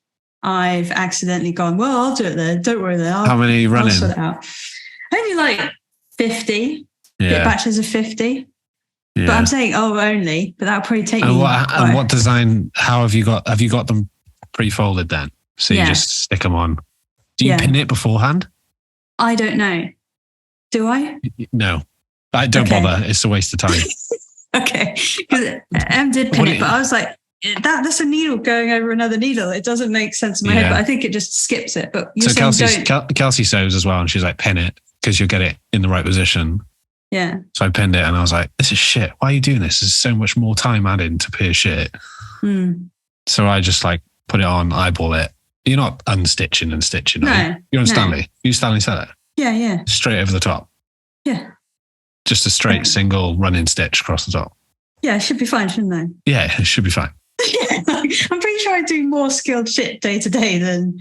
I've accidentally gone, well, I'll do it then. Don't worry then. How many running? I'll sort it out. Only like 50. Get batches of 50. Yeah. But I'm saying, only, but that'll probably take me. And what design, how have you got them pre-folded then? So you just stick them on. Do you pin it beforehand? I don't know. Do I? No. I don't bother. It's a waste of time. Okay. Because Em did pin it, but I was like, that's a needle going over another needle. It doesn't make sense in my head, but I think it just skips it. But you're saying Kelsey sews as well, and she's like, pin it, because you'll get it in the right position. Yeah. So I pinned it, and I was like, this is shit. Why are you doing this? There's so much more time added to per shit. So I just like put it on, eyeball it. You're not unstitching and stitching. No. You're on Stanley. You Stanley Seller. Yeah. Straight over the top. Yeah. Just a straight single running stitch across the top. Yeah, it should be fine, shouldn't I? Yeah, it should be fine. Yeah, I'm pretty sure I do more skilled shit day to day than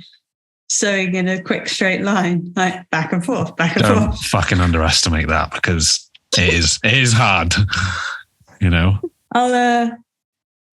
sewing in a quick straight line, like back and forth. Don't fucking underestimate that, because it is hard. You know. I'll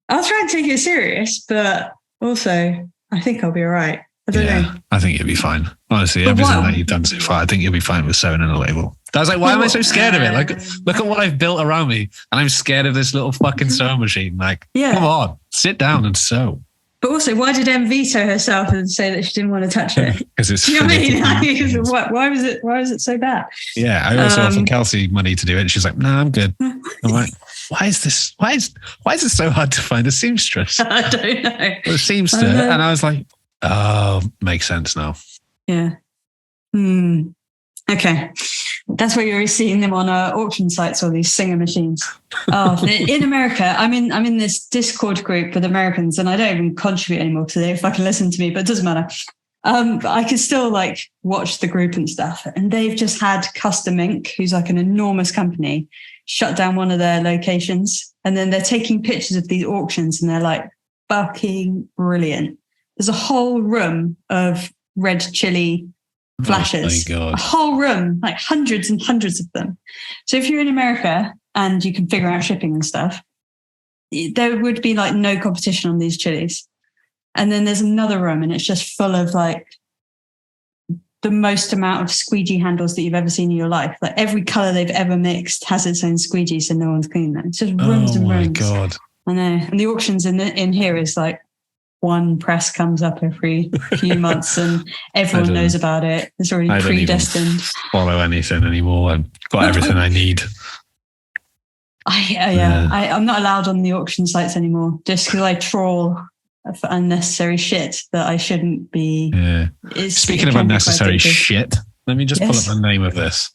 try and take it serious, but also I think I'll be all right. I don't know. I think you'll be fine. Honestly, everything that you've done so far, I think you'll be fine with sewing in a label. I was like, why am I so scared of it? Like, look at what I've built around me, and I'm scared of this little fucking sewing machine. Like, come on, sit down and sew. But also, why did Em veto herself and say that she didn't want to touch it? Because it's. You know what I mean? Why was it? Why was it so bad? Yeah, I also offered Kelsey money to do it, and she's like, "No, I'm good. All right." why is it so hard to find a seamstress? I don't know. Or a seamster. And I was like, oh, makes sense now. Yeah. Okay. That's why you're seeing them on auction sites, or these Singer machines. Oh, in America, I'm in this Discord group with Americans, and I don't even contribute anymore because they don't fucking listen to me, but it doesn't matter. But I can still like watch the group and stuff. And they've just had Custom Ink, who's like an enormous company, shut down one of their locations. And then they're taking pictures of these auctions, and they're like fucking brilliant. There's a whole room of red chili flashes. Oh my God. A whole room, like hundreds and hundreds of them. So if you're in America and you can figure out shipping and stuff, there would be like no competition on these chilies. And then there's another room, and it's just full of like the most amount of squeegee handles that you've ever seen in your life. Like every color they've ever mixed has its own squeegee, so no one's cleaned them. It's just rooms and rooms. Oh my God. I know. And the auctions in here is like one press comes up every few months, and everyone knows about it. It's already predestined. I don't follow anything anymore. I've got everything I need. I'm not allowed on the auction sites anymore, just because I trawl for unnecessary shit that I shouldn't be. Yeah. Speaking of unnecessary shit, let me just pull up the name of this.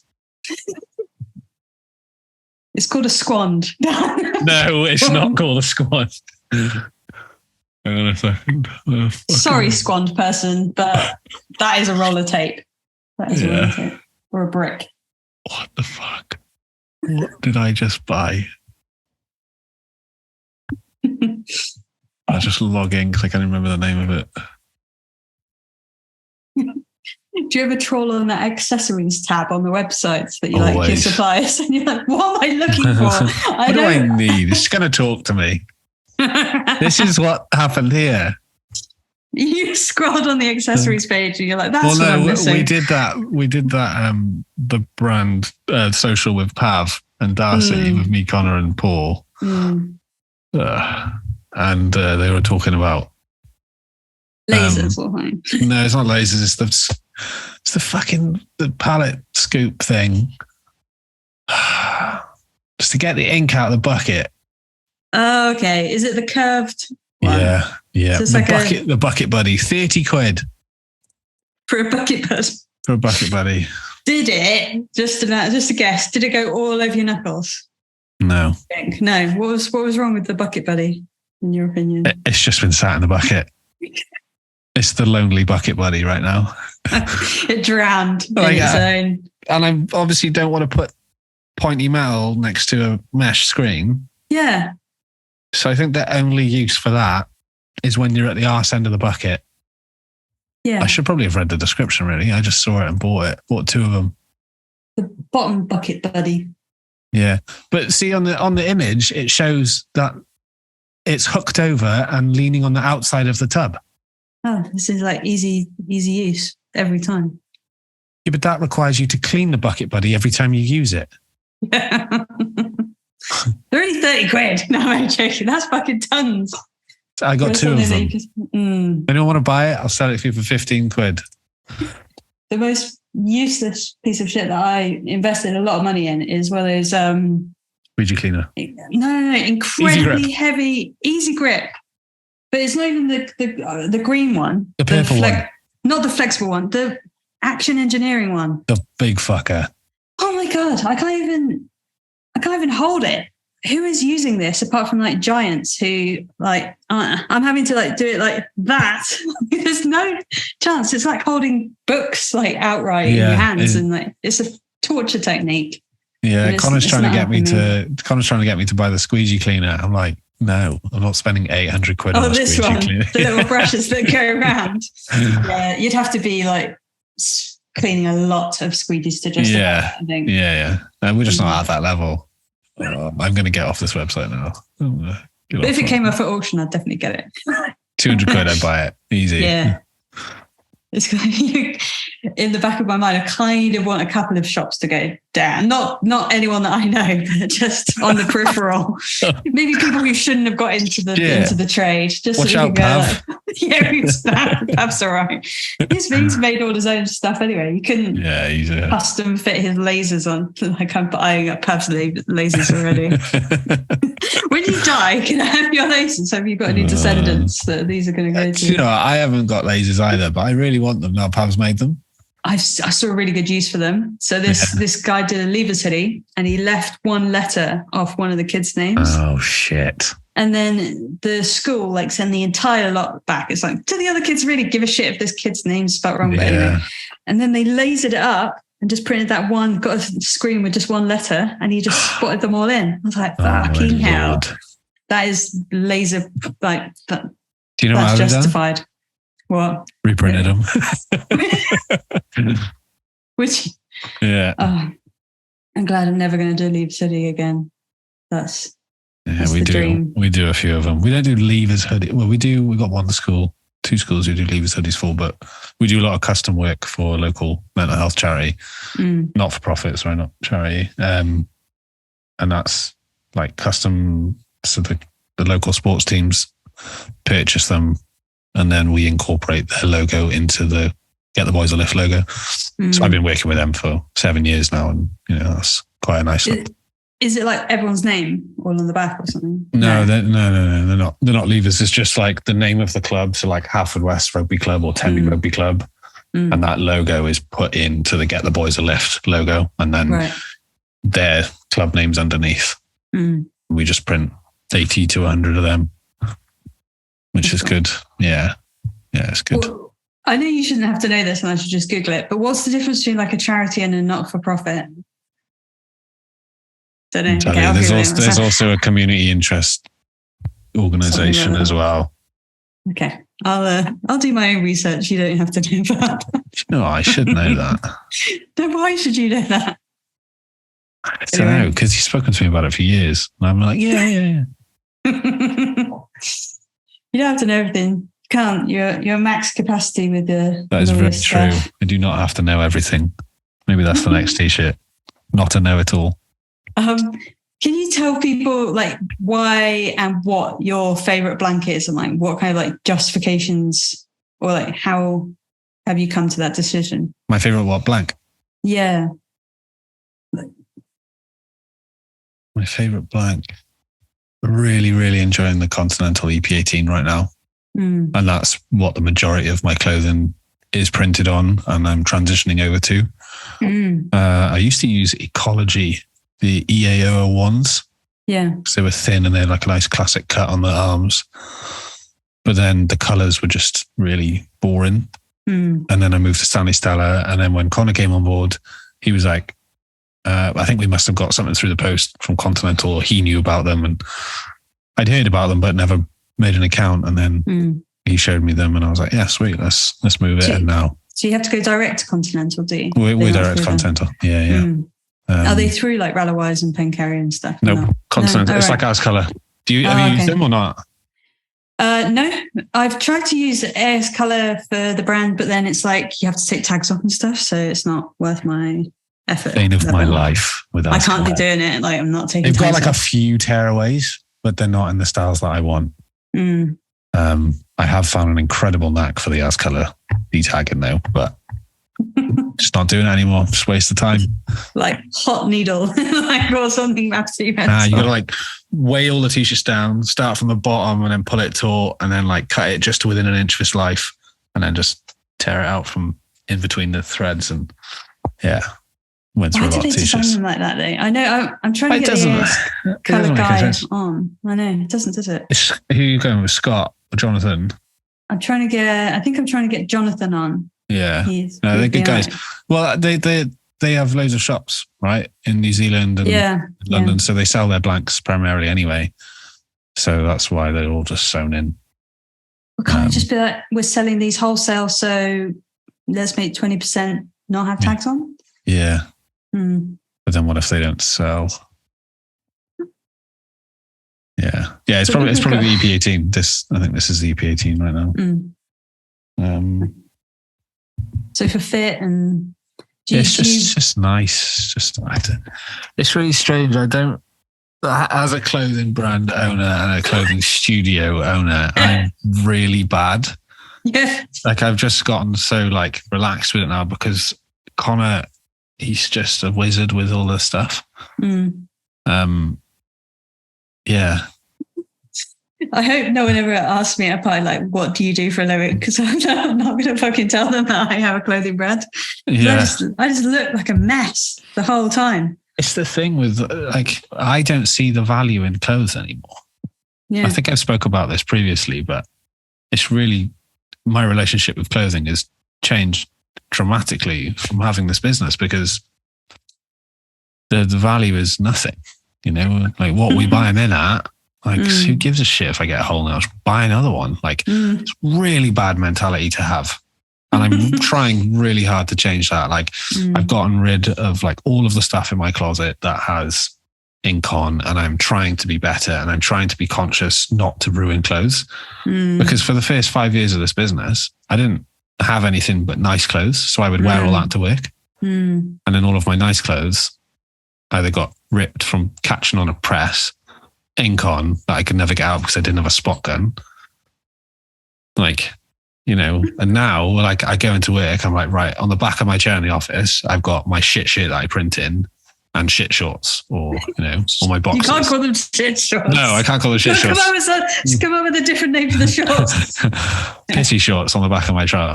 It's called a squand. No, it's not called a squand. Hang on a second. Sorry, squand person, but that is a roller tape. That is a roller tape. Or a brick. What the fuck? What did I just buy? I'll just log in because I can't remember the name of it. Do you ever troll on the accessories tab on the websites that you like your suppliers, and you're like, what am I looking for? What do I need? It's going to talk to me. This is what happened here. You scrolled on the accessories page and you're like, that's what I'm missing. We did that. The brand social with Pav and Darcy, with me, Connor and Paul. And they were talking about lasers or something. No, it's not lasers. It's the fucking palette scoop thing. Just to get the ink out of the bucket. Oh, okay. Is it the curved one? Yeah. So the bucket buddy, 30 quid. For a bucket buddy? For a bucket buddy. Did it, just a guess, did it go all over your knuckles? No. No. What was wrong with the bucket buddy, in your opinion? It's just been sat in the bucket. It's the lonely bucket buddy right now. It drowned in its own. And I obviously don't want to put pointy metal next to a mesh screen. Yeah. So I think the only use for that is when you're at the arse end of the bucket. Yeah. I should probably have read the description, really. I just saw it and bought it. Bought two of them. The bottom bucket buddy. Yeah. But see, on the image, it shows that it's hooked over and leaning on the outside of the tub. Oh, this is like easy use every time. Yeah, but that requires you to clean the bucket buddy every time you use it. Yeah. They're only 30 quid. No, I'm joking. That's fucking tons. I got two of them. Anyone want to buy it? I'll sell it for you for 15 quid. The most useless piece of shit that I invested a lot of money in is one of those... Squeegee cleaner. No. Incredibly heavy, easy grip. But it's not even the green one. The purple one. Not the flexible one. The Action Engineering one. The big fucker. Oh my God. I can't even hold it. Who is using this apart from like giants who like, I'm having to like do it like that. There's no chance. It's like holding books like outright in your hands, and like it's a torture technique. Yeah. Connor's trying to get me to buy the squeegee cleaner. I'm like, no, I'm not spending 800 quid on a squeegee cleaner. The little brushes that go around. Yeah. You'd have to be like cleaning a lot of squeegees to just. Yeah. I think. Yeah. We're just not at that level. I'm going to get off this website now. But if it came up at auction, I'd definitely get it. 200 quid, I'd buy it. Easy. Yeah. It's in the back of my mind, I kind of want a couple of shops to go not anyone that I know, but just on the peripheral. Maybe people who shouldn't have got into the trade. Just watch so out, Pav. Pav's all right. He's made all his own stuff anyway. You couldn't custom fit his lasers on. Like I'm buying up Pav's lasers already. When you die, can I have your lasers? Have you got any descendants that these are going to go to? You know, I haven't got lasers either, but I really want them now. Pav's made them. I saw a really good use for them. So this guy did a leavers hoodie and he left one letter off one of the kids' names. Oh, shit. And then the school send the entire lot back. It's like, do the other kids really give a shit if this kid's name's spelled wrong? But anyway. And then they lasered it up and just printed that one, got a screen with just one letter and he just spotted them all in. I was like, fucking hell. Lord. That is laser, that. Do you know that's what justified? What? Reprinted them. Which, I'm glad I'm never going to do Leave City again. That's we do. Dream. We do a few of them. We don't do Leavers hoodie. Well, we do. We've got one school, 2 schools who do Leavers hoodies for, but we do a lot of custom work for a local mental health charity, not for profit, sorry, not charity. And that's like custom. So the local sports teams purchase them. And then we incorporate their logo into the Get the Boys a Lift logo. So I've been working with them for 7 years now, and that's quite a nice look. Is it like everyone's name all on the back or something? No, they're not. They're not leavers. It's just like the name of the club. So like Haverfordwest Rugby Club or Tenby Rugby Club, and that logo is put into the Get the Boys a Lift logo, and then their club names underneath. We just print 80 to 100 of them. Which is good. Yeah, it's good. Well, I know you shouldn't have to know this and I should just Google it, but what's the difference between like a charity and a not-for-profit? Don't know. Okay, there's also a community interest organisation as well. Okay. I'll do my own research. You don't have to know that. No, I should know that. Then why should you know that? I don't know, because you've spoken to me about it for years. And I'm like, yeah. You don't have to know everything. You can't. You're max capacity with the. That is very true. I do not have to know everything. Maybe that's the next t-shirt. Not to know it all. Can you tell people like why and what your favourite blanket is and like what kind of like justifications or like how have you come to that decision? My favourite what blank? Yeah. My favourite blank. Really, really enjoying the Continental EP18 right now. And that's what the majority of my clothing is printed on and I'm transitioning over to. I used to use Ecology, the EA001s. Yeah. Because they were thin and they're like a nice classic cut on the arms. But then the colours were just really boring. And then I moved to Stanley Stella. And then when Connor came on board, he was like, I think we must have got something through the post from Continental, or he knew about them, and I'd heard about them but never made an account. And then he showed me them, and I was like, "Yeah, sweet, let's move it." And now, so you have to go direct to Continental, do you? We're direct to Continental, yeah. Are they through like Rallywise and Pencarry and stuff? No, Continental. It's like Ours Colour. Have you used them or not? No, I've tried to use Ours Colour for the brand, but then it's like you have to take tags off and stuff, so it's not worth my effort. Bane of my life with I can't be doing it. Like I'm not taking. They've got like a few tearaways, but they're not in the styles that I want. I have found an incredible knack for the Ours Colour de-tagging now, but just not doing it anymore. Just waste of time. Like hot needle, like or something massive. You got to like weigh all the t-shirts down, start from the bottom, and then pull it taut, and then like cut it just to within an inch of its life, and then just tear it out from in between the threads. And went through a lot of t-shirts. Why do they design them like that though? I know I'm trying to get the colour guide on. I know it doesn't, does it? Who are you going with, Scott or Jonathan? I think I'm trying to get Jonathan on. Yeah, they're good guys. Well, they have loads of shops, right, in New Zealand and London, so they sell their blanks primarily anyway. So that's why they're all just sewn in. Well, can't it just be like we're selling these wholesale, so let's make 20% not have tags on? Yeah. But then what if they don't sell? Yeah. It's probably the EP18. I think this is the EP18 right now. So for fit and It's just nice. It's really strange. As a clothing brand owner and a clothing studio owner, I'm really bad. Yeah. Like I've just gotten so like relaxed with it now because Connor, he's just a wizard with all this stuff. Yeah. I hope no one ever asks me about like, what do you do for a living? Because I'm not going to fucking tell them that I have a clothing brand. Yeah. I just look like a mess the whole time. It's the thing with like, I don't see the value in clothes anymore. Yeah. I think I've spoke about this previously, but it's really, my relationship with clothing has changed dramatically from having this business because the value is nothing, you know, like what we buy them in at. Like, who gives a shit if I get a whole nail? Just buy another one. Like, it's really bad mentality to have. And I'm trying really hard to change that. Like, I've gotten rid of like all of the stuff in my closet that has ink on, and I'm trying to be better and I'm trying to be conscious not to ruin clothes. Because for the first 5 years of this business, I didn't have anything but nice clothes. So I would wear all that to work. And then all of my nice clothes either got ripped from catching on a press, ink on that I could never get out because I didn't have a spot gun. Like, you know, and now like I go into work, I'm like, right, on the back of my chair in the office, I've got my shit shirt that I print in and shit shorts, or, you know, all my boxes. You can't call them shit shorts. No, I can't call them shit shorts. Come up with a different name for the shorts. Pissy shorts on the back of my chair.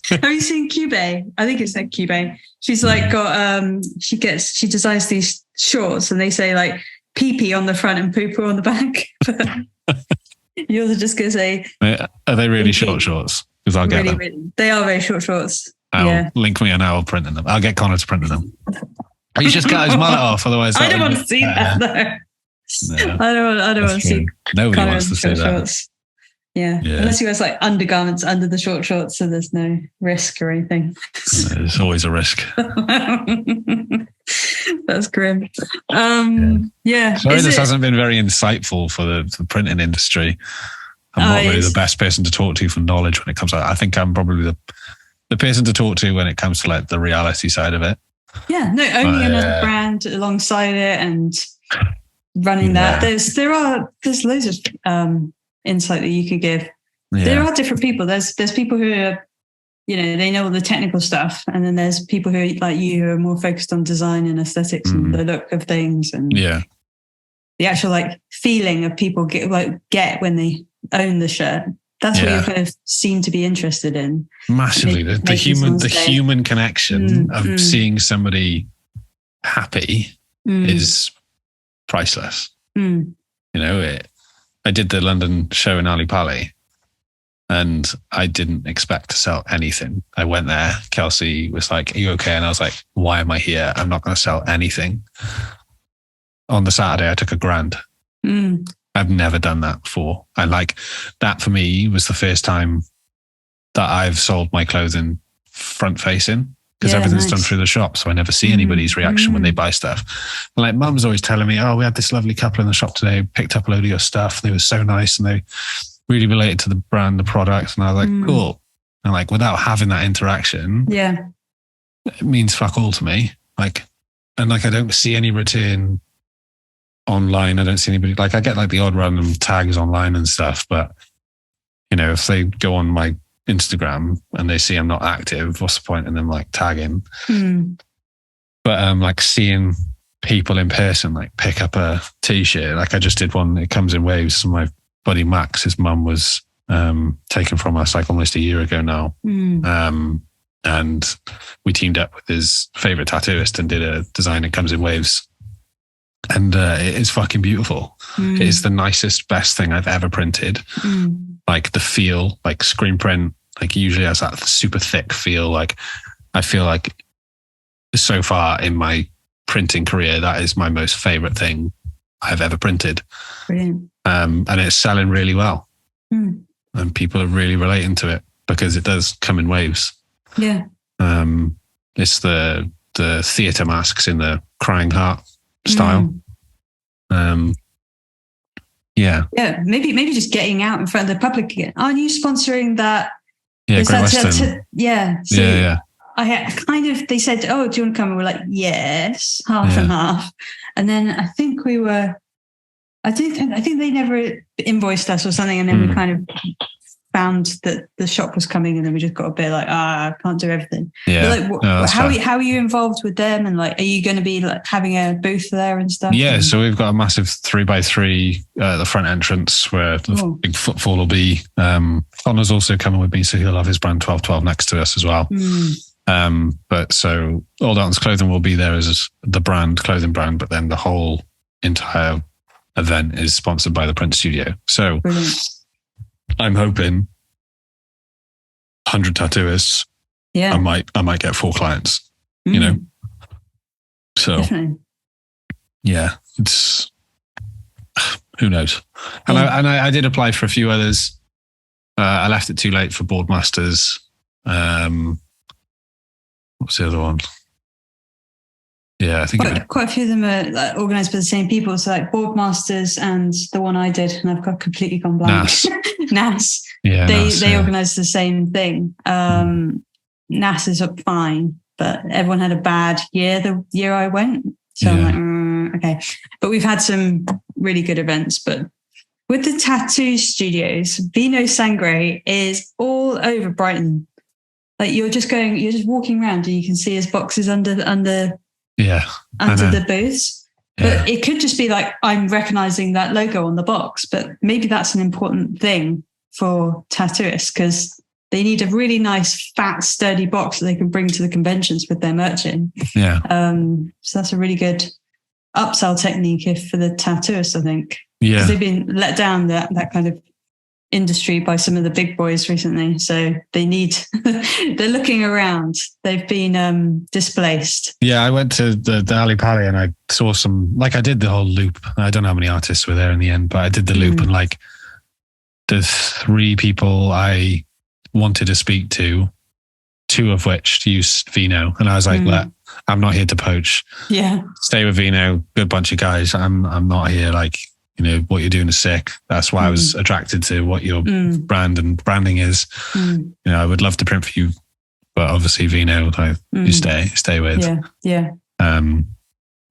Have you seen Cube? I think it's like Cube. She's like got she designs these shorts and they say like pee-pee on the front and poo-poo on the back. Yours are just going to say... Are they really short shorts? Because I'll get them. Really, they are very short shorts. Link me and I'll print them. I'll get Connor to print them. He's just cut his mullet off, otherwise... I don't want to see that, though. No, I don't want to see... Nobody wants to see that. Shorts. Yeah. Unless he wears like undergarments under the short shorts, so there's no risk or anything. There's always a risk. That's grim. Sorry, this hasn't been very insightful for the printing industry. I'm not really the best person to talk to for knowledge when it comes to that. I think I'm probably the person to talk to when it comes to like the reality side of it. Yeah, no, owning another brand alongside it and running that. There's loads of insight that you can give. There are different people. There's people who are, you know, they know all the technical stuff, and then there's people who are like you who are more focused on design and aesthetics and the look of things and the actual like feeling of people get when they own the shirt. That's what you kind of seem to be interested in. Massively, the human connection of seeing somebody happy is priceless. You know, I did the London show in Ali Pali and I didn't expect to sell anything. I went there. Kelsey was like, "Are you okay?" And I was like, "Why am I here? I'm not going to sell anything." On the Saturday, I took $1,000. I've never done that before. And like that for me was the first time that I've sold my clothing front facing, because everything's done through the shop. So I never see anybody's reaction when they buy stuff. And like mum's always telling me, "Oh, we had this lovely couple in the shop today, picked up a load of your stuff. They were so nice and they really related to the brand, the product." And I was like, cool. And like without having that interaction, it means fuck all to me. Like, and like I don't see any return online. I don't see anybody, like I get like the odd random tags online and stuff, but you know, if they go on my Instagram and they see I'm not active, what's the point in them like tagging? But like seeing people in person, like pick up a t-shirt, like I just did one, it comes in waves. So my buddy Max, his mum was taken from us like almost a year ago now. And we teamed up with his favorite tattooist and did a design that comes in waves. And it is fucking beautiful. It is the nicest, best thing I've ever printed. Like the feel, like screen print, like usually has that super thick feel. Like I feel like so far in my printing career, that is my most favorite thing I've ever printed. Brilliant. And it's selling really well. And people are really relating to it because it does come in waves. Yeah. It's the theatre masks in the crying heart style. Yeah, maybe just getting out in front of the public again. Aren't you sponsoring that? Yeah, Great Western. Yeah. they said, oh, do you want to come? And we're like, yes, half and half. And then I think I think they never invoiced us or something. And then we kind of found that the shop was coming, and then we just got a bit like, I can't do everything. Yeah. Like, how are you involved with them? And like, are you going to be like having a booth there and stuff? Yeah. So we've got a massive 3x3 at the front entrance where the big footfall will be. Connor's also coming with me, so he'll have his brand 1212 next to us as well. But so Old Eltons Clothing will be there as the clothing brand, but then the whole entire event is sponsored by the print studio. So brilliant. I'm hoping 100 tattooists. Yeah, I might get 4 clients. You know, so definitely. Yeah, it's who knows. And I did apply for a few others. I left it too late for Boardmasters. What's the other one? Yeah, I think quite a few of them are like organised by the same people. So like Boardmasters and the one I did, and I've completely gone blank. NAS. Yeah, they organised the same thing. NAS is fine, but everyone had a bad year the year I went. So I'm like, okay. But we've had some really good events. But with the tattoo studios, Vino Sangre is all over Brighton. Like you're just walking around and you can see his boxes under the booths. But it could just be like, I'm recognizing that logo on the box, but maybe that's an important thing for tattooists because they need a really nice, fat, sturdy box that they can bring to the conventions with their merch in. Yeah. So that's a really good upsell technique for the tattooists, I think. Yeah. Because they've been let down that kind of industry by some of the big boys recently. So they're looking around. They've been displaced. Yeah, I went to the Ali Pali and I saw some, like I did the whole loop. I don't know how many artists were there in the end, but I did the loop and like the 3 people I wanted to speak to, 2 of which used Vino. And I was like, look, I'm not here to poach. Yeah. Stay with Vino, good bunch of guys. I'm not here like, you know, what you're doing is sick. That's why I was attracted to what your brand and branding is. You know, I would love to print for you, but obviously Vino, you stay with. Yeah.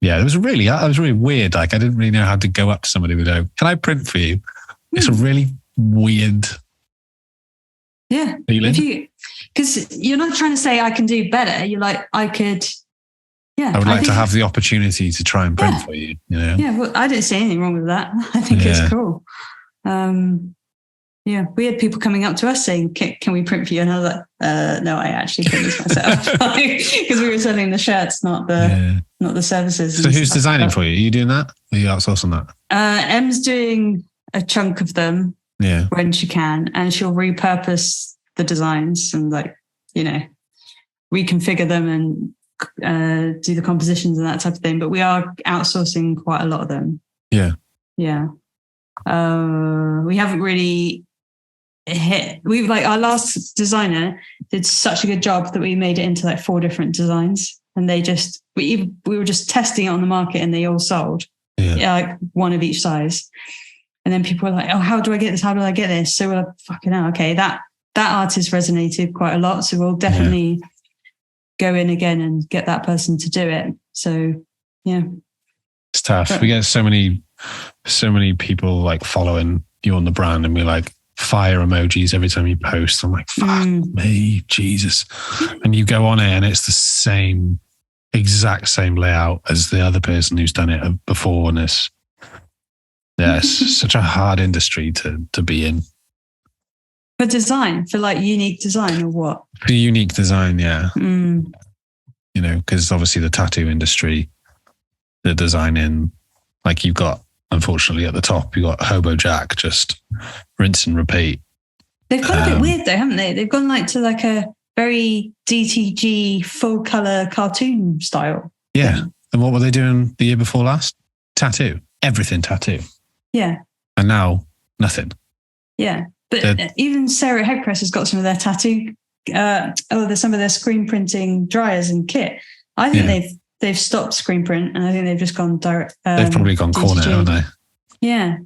Yeah. It was really weird. Like I didn't really know how to go up to somebody and go, can I print for you? It's a really weird feeling. Because you're not trying to say I can do better. You're like, I could. Yeah, I would like to have the opportunity to try and print for you, you know? Yeah, well, I didn't see anything wrong with that. I think it's cool. We had people coming up to us saying, can we print for you? And I was like, no, I actually print this myself. Because we were selling the shirts, not the services. So who's designing for you? Are you doing that? Or are you outsourcing that? Em's doing a chunk of them when she can, and she'll repurpose the designs and reconfigure them and do the compositions and that type of thing, but we are outsourcing quite a lot of them. Yeah. We haven't really our last designer did such a good job that we made it into like 4 different designs, and we were just testing it on the market and they all sold. Like one of each size, and then people were like, oh, how do I get this? So we're like, fucking hell, okay, that artist resonated quite a lot, so we'll definitely go in again and get that person to do it. So it's tough. We get so many people like following you on the brand, and we like fire emojis every time you post. I'm like, fuck me, Jesus. And you go on it and it's the exact same layout as the other person who's done it before, and it's such a hard industry to be in. For design, for like unique design or what? For unique design, yeah. You know, because obviously the tattoo industry, the design in, like you've got, unfortunately at the top, you've got Hobo Jack, just rinse and repeat. They've gone a bit weird though, haven't they? They've gone like to like a very DTG full colour cartoon style. Yeah. And what were they doing the year before last? Tattoo. Everything tattoo. Yeah. And now, nothing. Yeah. But even Sarah Headcrest has got some of their tattoo. There's some of their screen printing dryers and kit. I think they've stopped screen print, and I think they've just gone direct. They've probably gone corner, haven't they? Yeah.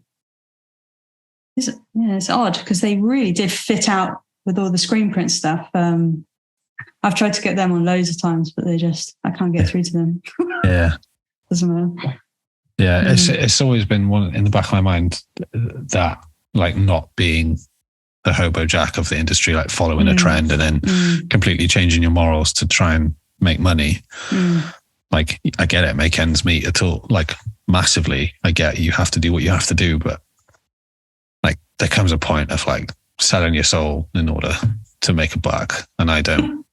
It's odd because they really did fit out with all the screen print stuff. I've tried to get them on loads of times, but I can't get through to them. Yeah. Doesn't matter. Yeah. It's always been one in the back of my mind that like not being the hobo jack of the industry, like following a trend and then completely changing your morals to try and make money. Like, I get it, make ends meet at all, like massively. I get you have to do what you have to do, but like there comes a point of like selling your soul in order to make a buck. And I don't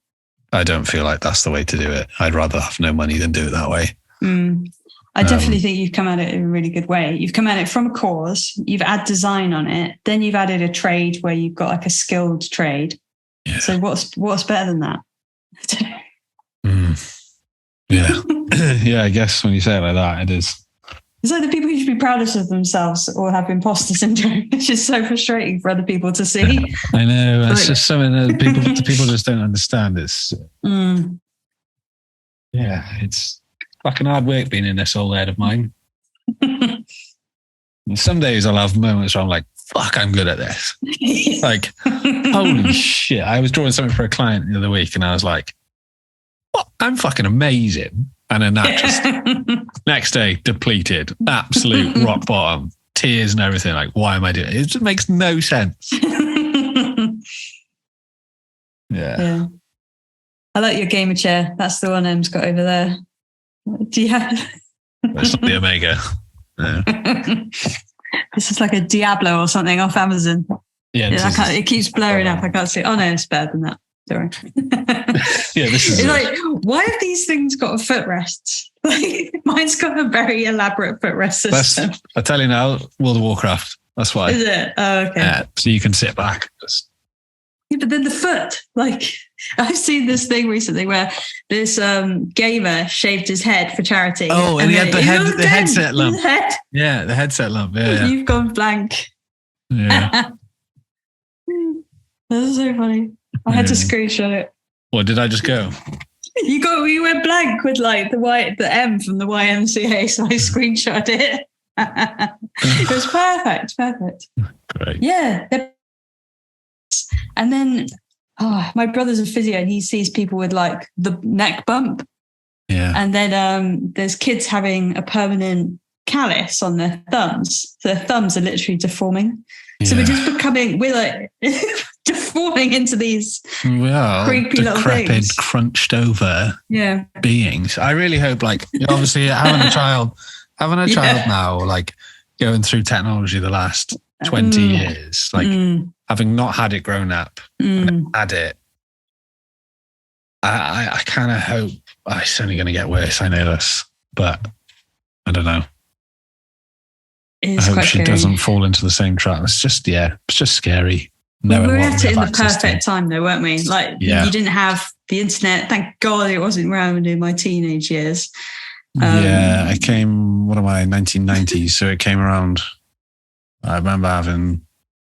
feel like that's the way to do it. I'd rather have no money than do it that way. I definitely think you've come at it in a really good way. You've come at it from a cause, you've added design on it, then you've added a trade where you've got like a skilled trade. Yeah. So what's better than that? Yeah. Yeah, I guess when you say it like that, it is. It's like the people who should be proudest of themselves or have imposter syndrome. It's just so frustrating for other people to see. Yeah, I know. It's just something that people just don't understand. It's yeah, it's fucking hard work being in this old head of mine. Some days I'll have moments where I'm like, fuck, I'm good at this. Like, holy shit. I was drawing something for a client the other week and I was like, what? I'm fucking amazing. And then that just next day depleted, absolute rock bottom, tears and everything. Like, why am I doing it? It just makes no sense. Yeah. I like your gamer chair. That's the one Em's got over there. Do you have? That's not the Omega. No. This is like a Diablo or something off Amazon. Yeah, it keeps blurring up. I can't see. Oh no, it's better than that. Sorry. Yeah, this is. It's like, why have these things got a footrest? Like, mine's got a very elaborate footrest system. I tell you now, World of Warcraft. That's why. Is it? Oh, okay. Yeah, so you can sit back. Yeah, but then the foot, like I've seen this thing recently where this gamer shaved his head for charity. Oh, and he had the headset lump. Yeah, the headset lump. Yeah. You've gone blank. Yeah. That's so funny. I had to screenshot it. What did I just go? You went blank with like the M from the YMCA, so I screenshot it. It was perfect. Great. Yeah. And then my brother's a physio and he sees people with like the neck bump. Yeah. And then there's kids having a permanent callus on their thumbs. So their thumbs are literally deforming. Yeah. So we're like deforming into these creepy little things. Crunched over beings. I really hope, like, obviously having a child now, like going through technology the last 20 years, like having not had it grown up and had it, I kind of hope it's only going to get worse. I know this, but I don't know. I hope she doesn't fall into the same trap. It's just scary. We were at it in the perfect time though, weren't we? Like you didn't have the internet. Thank God it wasn't around in my teenage years. I came, 1990s. So it came around, I remember having,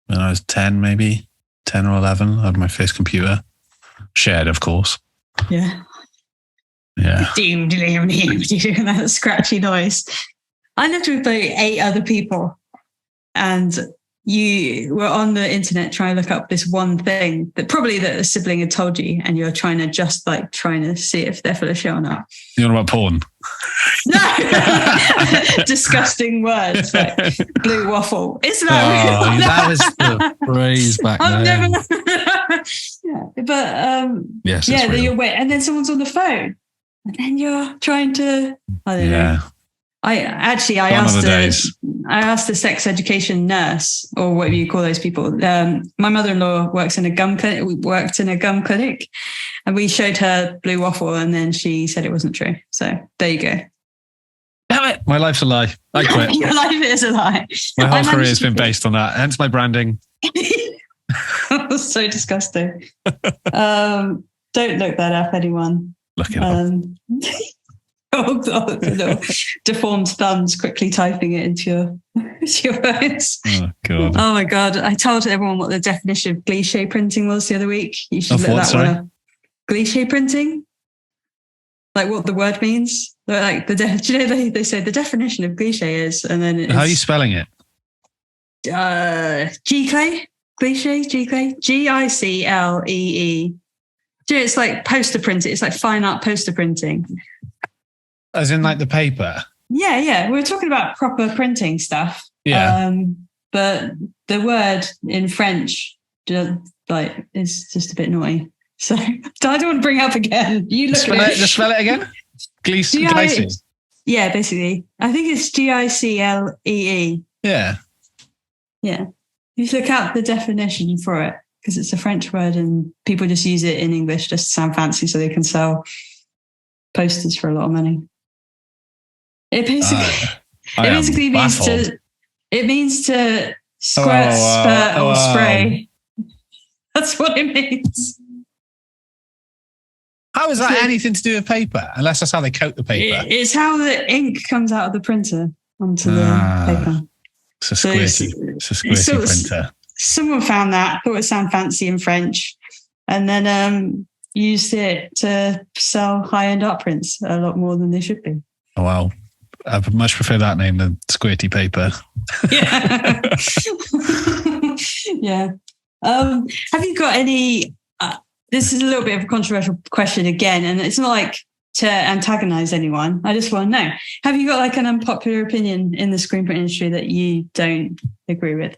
when I was 10 maybe, 10 or 11, I had my first computer. Shared, of course. Yeah. Yeah. That scratchy noise. I lived with about 8 other people and you were on the internet trying to look up this one thing that a sibling had told you and you're trying to see if they're full of shit or not. You know about porn? No. Disgusting words like blue waffle. Isn't that real? That was the phrase back then. Yes, then you're wait, and then someone's on the phone and then you're trying to, I don't know. I asked the sex education nurse, or whatever you call those people. My mother-in-law worked in a gum clinic, and we showed her blue waffle, and then she said it wasn't true. So there you go. Damn it! My life's a lie. I quit. Your life is a lie. My whole career has been based on that. Hence my branding. That's so disgusting. Don't look that up, anyone. Look it up. Deformed thumbs quickly typing it into your phones. Oh God. Oh my God. I told everyone what the definition of cliche printing was the other week. You should look that one up. Cliche printing? Like what the word means? Like do you know they say the definition of cliche is, and then it's, how are you spelling it? G-clay? Cliche? G-clay? G-I-C-L-E-E. it's like poster printing. It's like fine art poster printing. As in like the paper? Yeah. We're talking about proper printing stuff. Yeah. But the word in French is just a bit naughty. So I don't want to bring it up again. You look at it. Just spell it again. Glycine. Yeah, basically. I think it's Giclee. Yeah. Yeah. You look out the definition for it because it's a French word and people just use it in English just to sound fancy so they can sell posters for a lot of money. It basically means to squirt, spurt, or spray. That's what it means. How is that anything to do with paper? Unless that's how they coat the paper. It's how the ink comes out of the printer onto the paper. It's a squirty printer. Someone found that, thought it sounded fancy in French, and then used it to sell high-end art prints a lot more than they should be. Oh, wow. I would much prefer that name than squirty paper. Yeah. Yeah. Have you got any... this is a little bit of a controversial question again, and it's not like to antagonize anyone. I just want to know, have you got like an unpopular opinion in the screen print industry that you don't agree with?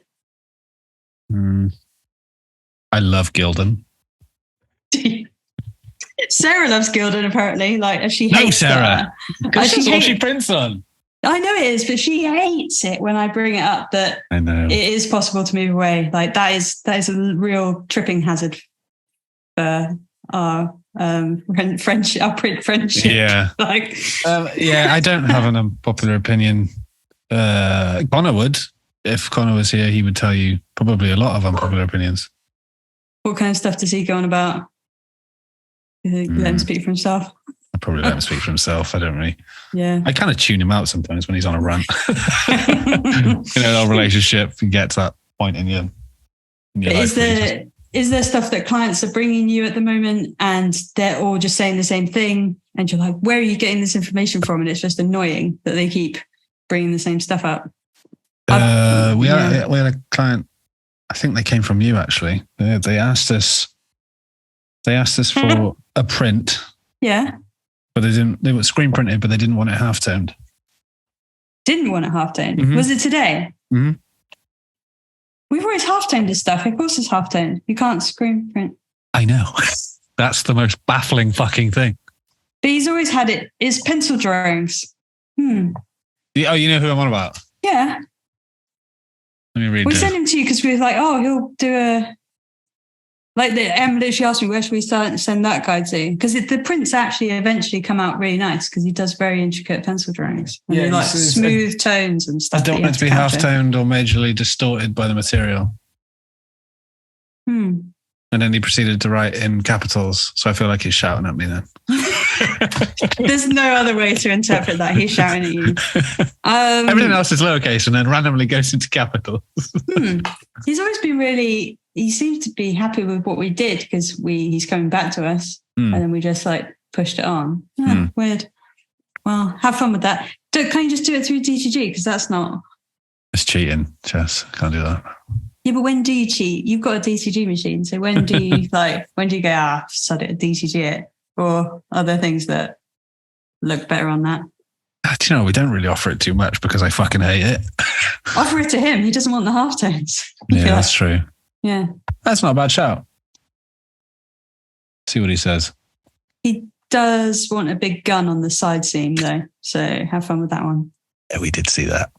I love Gildan. Sarah loves Gildan, apparently. Like, she hates Sarah. Because that's all she prints on. I know it is, but she hates it when I bring it up that I know it is possible to move away. Like, that is a real tripping hazard for our print friendship. Yeah. I don't have an unpopular opinion. Connor would. If Connor was here, he would tell you probably a lot of unpopular opinions. What kind of stuff does he go on about? You think let him speak for himself? I probably let him speak for himself. I don't really. Yeah. I kind of tune him out sometimes when he's on a rant. Our relationship, you get to that point in your life. Is there stuff that clients are bringing you at the moment and they're all just saying the same thing and you're like, where are you getting this information from? And it's just annoying that they keep bringing the same stuff up. We had a client, I think they came from you actually. They asked us for a print. Yeah. But they were screen printed, but they didn't want it half-toned. Didn't want it half-toned? Mm-hmm. Was it today? Mm-hmm. We've always half-toned this stuff. Of course it's half-toned. You can't screen print. I know. That's the most baffling fucking thing. But he's always had it. It's pencil drawings. Oh, you know who I'm on about? Yeah. Let me read We sent him to you because we were like, oh, he'll do Em literally asked me, where should we send that guy to? Because the prints actually eventually come out really nice because he does very intricate pencil drawings. And like smooth tones and stuff. I don't want it to be half-toned or majorly distorted by the material. And then he proceeded to write in capitals. So I feel like he's shouting at me then. There's no other way to interpret that. He's shouting at you. Everything else is lowercase and then randomly goes into capitals. He's always been he seemed to be happy with what we did because he's coming back to us and then we just like pushed it on. Weird. Well, have fun with that. Can't you just do it through DTG? Because that's not... It's cheating, Chess. Can't do that. Yeah, but when do you cheat? You've got a DTG machine. So when do you go, sod it, DTG it? Or other things that look better on that? Do you know, we don't really offer it too much because I fucking hate it. Offer it to him. He doesn't want the halftones. Yeah, that's true. Yeah. That's not a bad shout. See what he says. He does want a big gun on the side seam though. So have fun with that one. Yeah, we did see that.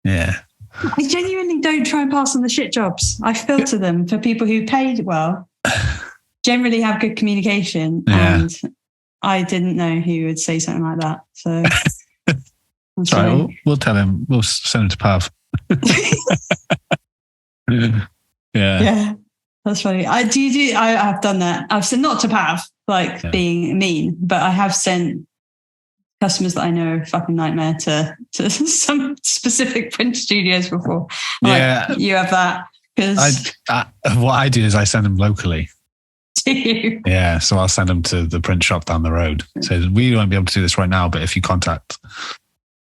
Yeah. I genuinely don't try and pass on the shit jobs. I filter them for people who paid well, generally have good communication, and I didn't know he would say something like that. So that's right. We'll tell him. We'll send him to Pav. Yeah, that's funny. I have done that. I've sent not to Pav, being mean, but I have sent customers that I know are a fucking nightmare to some specific print studios before. You have that. Because what I do is I send them locally. Do you? Yeah, so I'll send them to the print shop down the road. So we won't be able to do this right now, but if you contact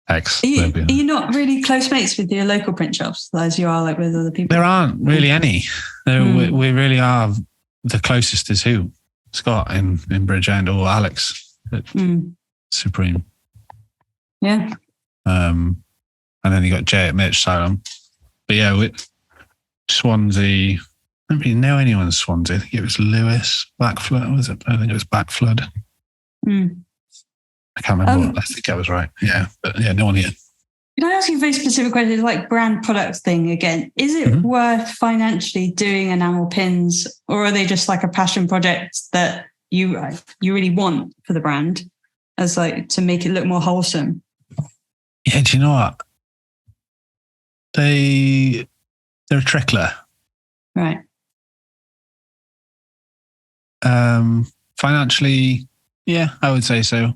X, are you not really close mates with your local print shops as you are with other people? There aren't really any. We really are. The closest is who? Scott in Bridgend, or Alex at Supreme. Yeah. And then you got Jay at Mitch Salem. But yeah, Swansea. I don't really know anyone in Swansea. I think it was Lewis Backflood. Was it? I think it was Backflood. I can't remember. I think I was right. Yeah, but yeah, no one here. Can I ask you a very specific question, like brand product thing again? Is it worth financially doing enamel pins, or are they just like a passion project that you really want for the brand, as like to make it look more wholesome? Yeah, do you know what? They're a trickler. Right. Financially, yeah, I would say so.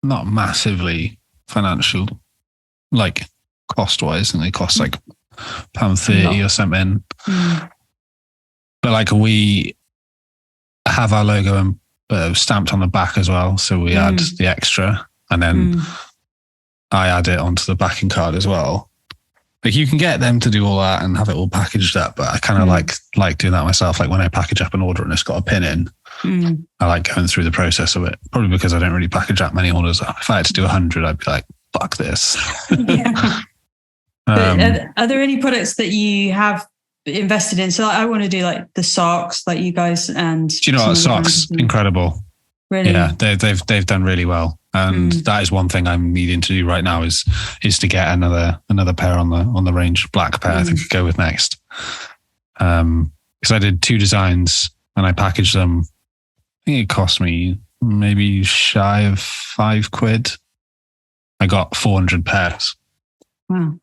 Not massively financial, like cost-wise, and they cost like £1.30 or something. But like we have our logo stamped on the back as well, so we add the extra, and then I add it onto the backing card as well. Like you can get them to do all that and have it all packaged up, but I kind of like doing that myself. Like when I package up an order and it's got a pin in, I like going through the process of it. Probably because I don't really package that many orders. If I had to do 100, I'd be like, fuck this. Are there any products that you have invested in? So I want to do like the socks, like you guys, and do you know what? Socks, incredible. Really? Yeah, they've done really well. And that is one thing I'm needing to do right now is to get another pair on the range. Black pair, I think could go with next. Because I did 2 designs and I packaged them. I think it cost me maybe shy of £5. I got 400 pairs. Wow.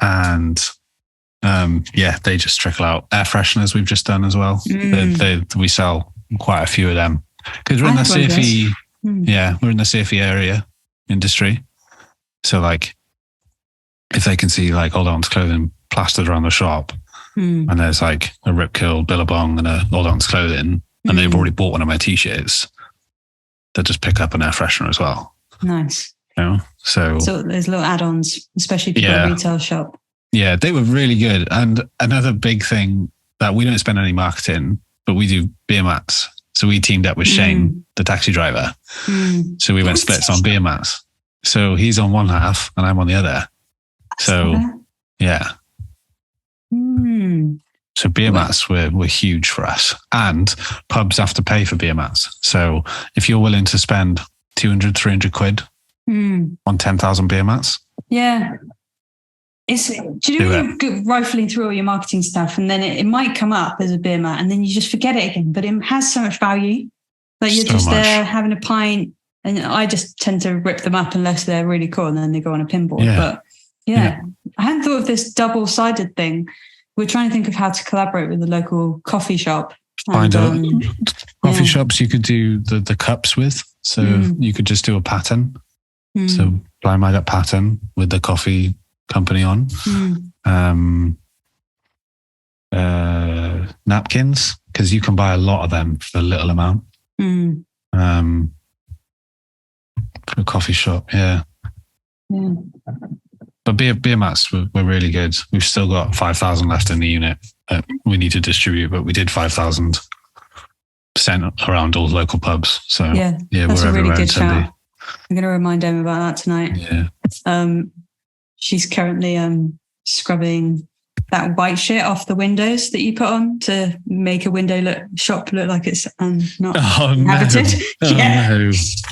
And they just trickle out. Air fresheners we've just done as well. We sell quite a few of them because we're in the CFE. Yeah, we're in the CFE area industry. So like, if they can see like Old Eltons Clothing plastered around the shop, and there's like a Rip Curl, Billabong, and a Old Eltons Clothing, and they've already bought one of my t-shirts, they'll just pick up an air freshener as well. Nice. You know? So there's little add-ons, especially if you've got a retail shop. Yeah, they were really good. And another big thing that we don't spend any marketing, but we do beer mats. So we teamed up with Shane, the taxi driver. So we went splits on beer mats. So he's on one half and I'm on the other. So yeah. So beer mats were huge for us. And pubs have to pay for beer mats. So if you're willing to spend 200, 300 quid on 10,000 beer mats. Yeah. Do you know when you're rifling through all your marketing stuff and then it might come up as a beer mat and then you just forget it again, but it has so much value. Like you're just there having a pint, and I just tend to rip them up unless they're really cool and then they go on a pinboard. Yeah. But I hadn't thought of this double-sided thing. We're trying to think of how to collaborate with the local coffee shop. Find coffee shops you could do the cups with. So you could just do a pattern. So Blind Maggot pattern with the coffee company on. Napkins, because you can buy a lot of them for a little amount. For a coffee shop, but beer mats were really good. We've still got 5,000 left in the unit that we need to distribute, but we did 5,000 sent around all local pubs. So that's we're a really everywhere good in Tenby. shout. I'm going to remind Em about that tonight. She's currently scrubbing that white shit off the windows that you put on to make a shop look like it's not inhabited. No.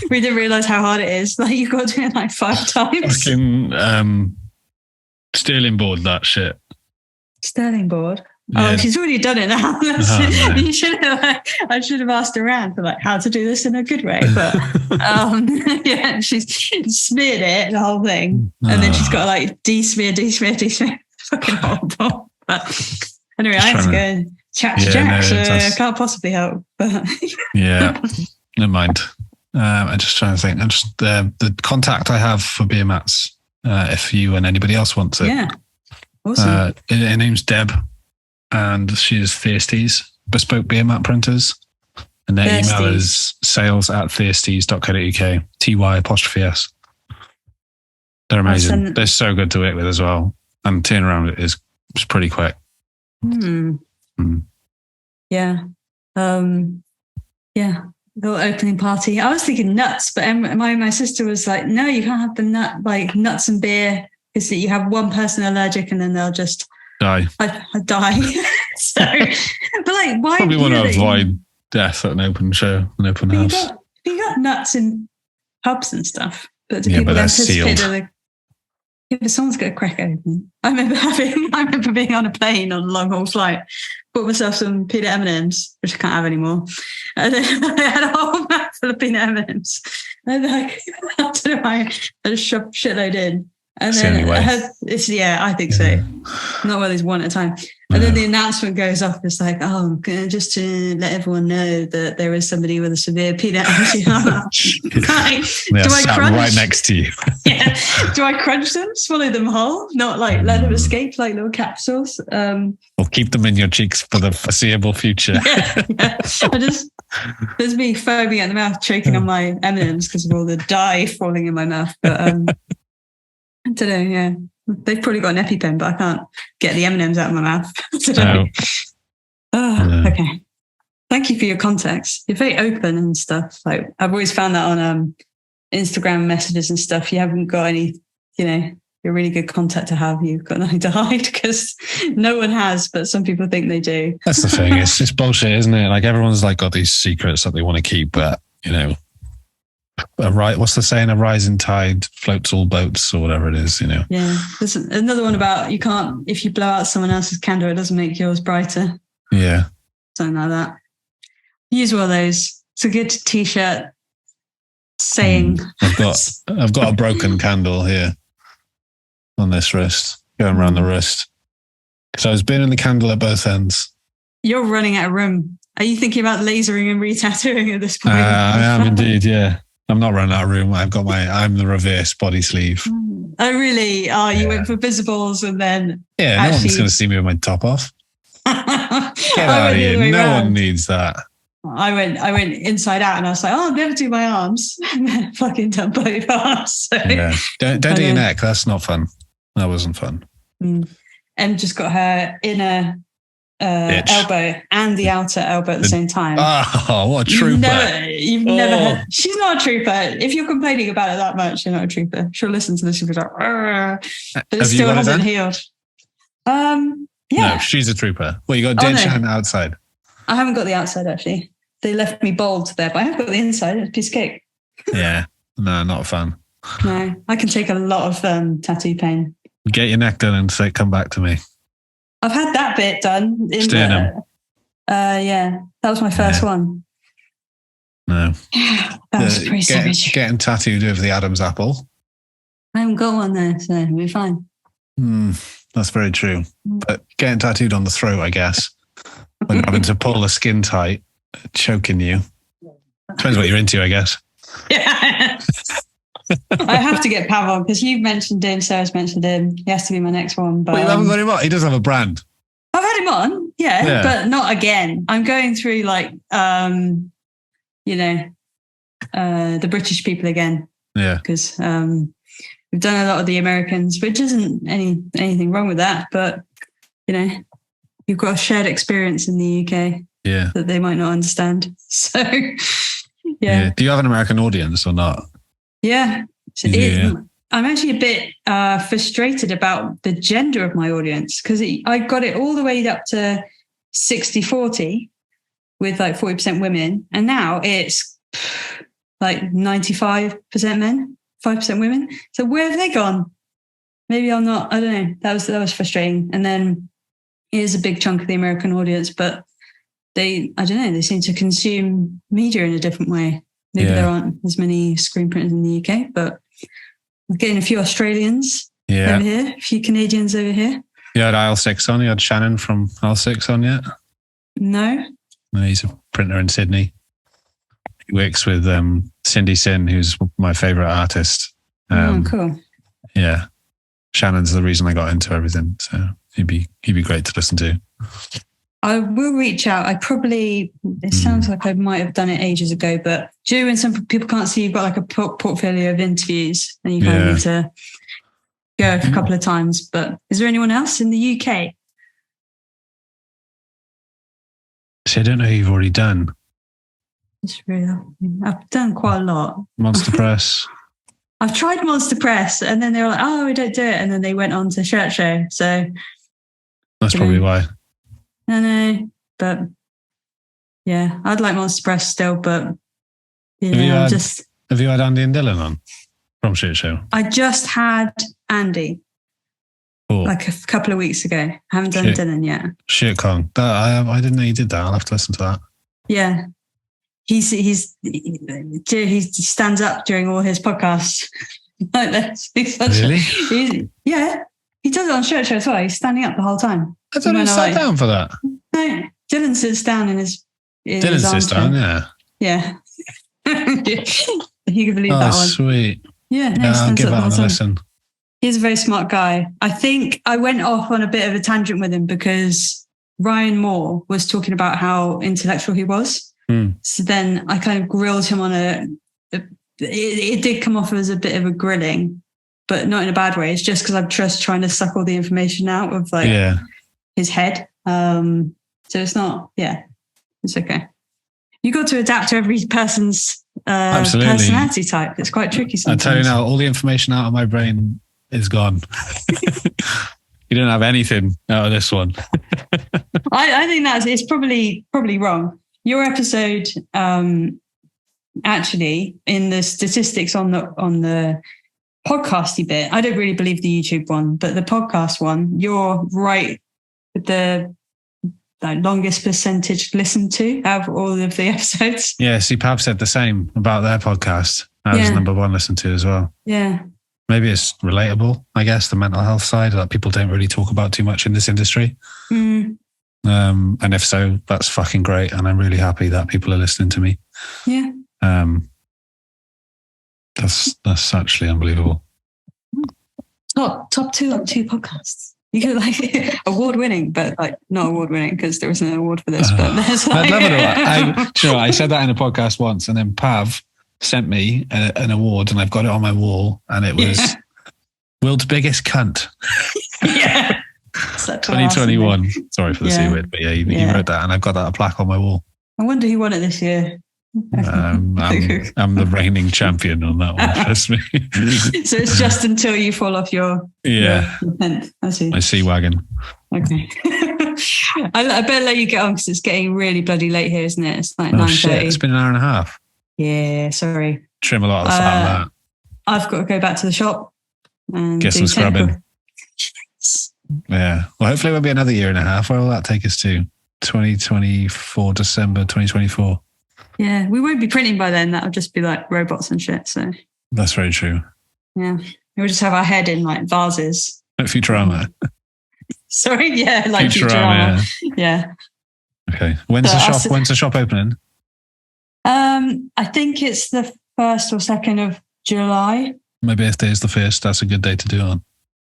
We didn't realise how hard it is. Like you've got to do it like 5 times. Fucking Sterling board that shit. Sterling board. Yeah. Oh, she's already done it now. No. You should have. I should have asked around for like how to do this in a good way, but she's smeared it, the whole thing, and then she's got to like de-smear. Fucking horrible. But anyway, I had to go and chat to Jack, so I can't possibly help. But never mind. I'm just trying to think. I'm just the contact I have for beer mats. If you and anybody else wants it, awesome. Her name's Deb. And she is Thirsties, bespoke beer mat printers. And their email is sales@thirsties.co.uk, TY''S. They're amazing. They're so good to work with as well. And turnaround is pretty quick. Yeah. Yeah. Little opening party. I was thinking nuts, but my sister was like, no, you can't have the nuts and beer because you have one person allergic and then they'll just die. Die. So, but like, why? Probably want to avoid death at an open show, an open house. You got nuts in pubs and stuff, but do yeah, people but anticipate if someone's got a crack open? I remember being on a plane on a long haul flight, bought myself some peanut M&Ms, which I can't have anymore. And then I had a whole mouth full of peanut M&Ms. And I don't know why I just shoved shitload in. And it's then the only way. I think so. Not where there's one at a time. And then the announcement goes off. It's like, just to let everyone know that there is somebody with a severe peanut allergy. Do I crunch right next to you? Yeah. Do I crunch them, swallow them whole, not like let them escape like little capsules? Or keep them in your cheeks for the foreseeable future. Yeah. There's me foaming at the mouth, choking on my M&Ms because of all the dye falling in my mouth. But I don't know. Yeah. They've probably got an EpiPen, but I can't get the M&Ms out of my mouth. Okay. Thank you for your context. You're very open and stuff. Like I've always found that on Instagram messages and stuff. You haven't got any, you're a really good contact to have. You've got nothing to hide because no one has, but some people think they do. That's the thing. It's just bullshit, isn't it? Like everyone's like got these secrets that they want to keep, but what's the saying? A rising tide floats all boats, or whatever it is, Yeah. There's another one about if you blow out someone else's candle, it doesn't make yours brighter. Yeah. Something like that. Use one of those. It's a good t-shirt saying. I've got a broken candle here on this wrist, going around the wrist. Because I was burning the candle at both ends. You're running out of room. Are you thinking about lasering and re-tattooing at this point? I am indeed, yeah. I'm not running out of room. I'm the reverse body sleeve. Oh, really? Oh, you went for visibles and then... Yeah, no one's going to see me with my top off. Get out of here. No one needs that. I went inside out and I was like, I'll never do my arms. And then I fucking done both arms. So. Yeah. Don't do your neck. That's not fun. That wasn't fun. Em just got her inner elbow and the outer elbow at the same time. Oh, what a trooper. You've never heard. She's not a trooper. If you're complaining about it that much, you're not a trooper. She'll listen to this and be like, but it still hasn't healed. Yeah. No, she's a trooper. Well, you got denture on the outside. I haven't got the outside, actually. They left me bald there, but I have got the inside. It's a piece of cake. Yeah. No, not a fan. No, I can take a lot of tattoo pain. Get your neck done and say, come back to me. I've had that bit done. Sternum. Yeah, that was my first one. No. That was pretty savage. Getting tattooed over the Adam's apple. I haven't got one there, so we'll be fine. That's very true. But getting tattooed on the throat, I guess, when you're having to pull the skin tight, choking you. Depends what you're into, I guess. Yeah. I have to get Pav on because you've mentioned him, Sarah's mentioned him. He has to be my next one. But you haven't got him on? He does have a brand. I've had him on, yeah, but not again. I'm going through the British people again. Yeah. Because we've done a lot of the Americans, which isn't anything wrong with that, but you've got a shared experience in the UK that they might not understand. So yeah. Do you have an American audience or not? Yeah. I'm actually a bit frustrated about the gender of my audience because I got it all the way up to 60-40 with like 40% women. And now it's like 95% men, 5% women. So where have they gone? Maybe I'm not, I don't know. That was frustrating. And then here's a big chunk of the American audience, but they seem to consume media in a different way. Maybe there aren't as many screen printers in the UK, but we're getting a few Australians over here, a few Canadians over here. You had Aisle 6 on? You had Shannon from Aisle 6 on yet? No. He's a printer in Sydney. He works with Cindy Sin, who's my favourite artist. Cool. Yeah. Shannon's the reason I got into everything. So he'd be great to listen to. I will reach out. It sounds like I might have done it ages ago, but do you know when some people can't see you've got like a portfolio of interviews and you kind of need to go a couple of times, but is there anyone else in the UK? See, I don't know who you've already done. It's really, I've done quite a lot. Monster Press. I've tried Monster Press, and then they were like, "Oh, we don't do it," and then they went on to Shirt Show. So that's probably why. I know, but yeah, I'd like Monster Press still, but have you had Andy and Dylan on from Shirt Show? I just had Andy like a couple of weeks ago. I haven't done Dylan yet. Shirt Con. I didn't know you did that. I'll have to listen to that. Yeah. He stands up during all his podcasts like this. Really? He does it on Shirt Show as well. He's standing up the whole time. I thought he sat down for that. No, Dylan sits down in his sits down, yeah. Yeah. You can believe that one. Sweet. Yeah, no, I'll give that a listen. He's a very smart guy. I think I went off on a bit of a tangent with him because Ryan Moore was talking about how intellectual he was. So then I kind of grilled him on it did come off as a bit of a grilling, but not in a bad way. It's just because I'm just trying to suck all the information out of his head. So it's not, it's okay. You got to adapt to every person's personality type. It's quite tricky sometimes. I tell you now, all the information out of my brain is gone. You don't have anything out of this one. I think it's probably wrong. Your episode, actually, in the statistics on the podcasty bit, I don't really believe the YouTube one, but the podcast one, you're right with the longest percentage listened to out of all of the episodes. Yeah, see, Pav said the same about their podcast. That was number one listened to as well. Yeah. Maybe it's relatable, I guess, the mental health side that people don't really talk about too much in this industry. And if so, that's fucking great. And I'm really happy that people are listening to me. Yeah. That's actually unbelievable. Top two podcasts. You could award winning, but not award winning because there isn't an award for this. But there's I'd love it. I said that in a podcast once, and then Pav sent me an award, and I've got it on my wall, and it was World's Biggest Cunt. Yeah. 2021. Sorry for the C word, but he wrote that, and I've got that plaque on my wall. I wonder who won it this year. I'm the reigning champion on that one. Trust me. So it's just until you fall off your tent. I see. My sea wagon. Okay. I better let you get on because it's getting really bloody late here, isn't it? It's like 9:30. Shit, it's been an hour and a half. Yeah, sorry. Trim a lot of the fat on that. I've got to go back to the shop and get some scrubbing. Yeah. Well, hopefully it won't be another year and a half. Where will that take us to? 2024, December 2024. Yeah, we won't be printing by then. That'll just be like robots and shit. So that's very true. Yeah. We'll just have our head in like vases. Like Futurama. Sorry, yeah, like Futurama. Yeah. Okay. When's the shop opening? I think it's the 1st or 2nd of July. My birthday is the 1st. That's a good day to do it on.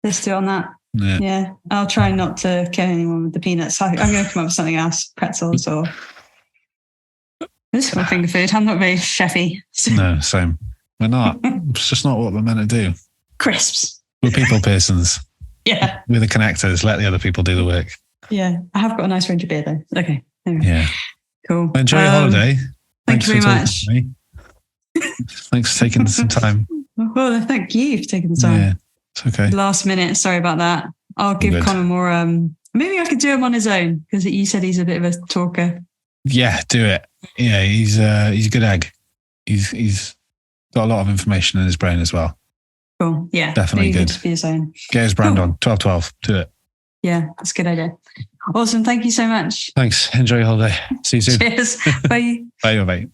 Let's do it on that. Yeah. I'll try not to kill anyone with the peanuts. I'm going to come up with something else, pretzels or... This is my finger food. I'm not very chefy. So. No, same. We're not. It's just not what we're meant to do. Crisps. We're people persons. Yeah. We're the connectors. Let the other people do the work. Yeah. I have got a nice range of beer though. Okay. Anyway. Yeah. Cool. Enjoy your holiday. Thank you very much. Thanks for taking some time. Well, thank you for taking the time. Yeah. It's okay. Last minute. Sorry about that. I'll give Connor more. Maybe I could do him on his own because you said he's a bit of a talker. Yeah, do it. Yeah, he's a good egg. He's got a lot of information in his brain as well. Cool. Yeah, definitely good. To be his own. Get his brand on 12/12. Do it. Yeah, that's a good idea. Awesome. Thank you so much. Thanks. Enjoy your holiday. See you soon. Cheers. Bye. Bye.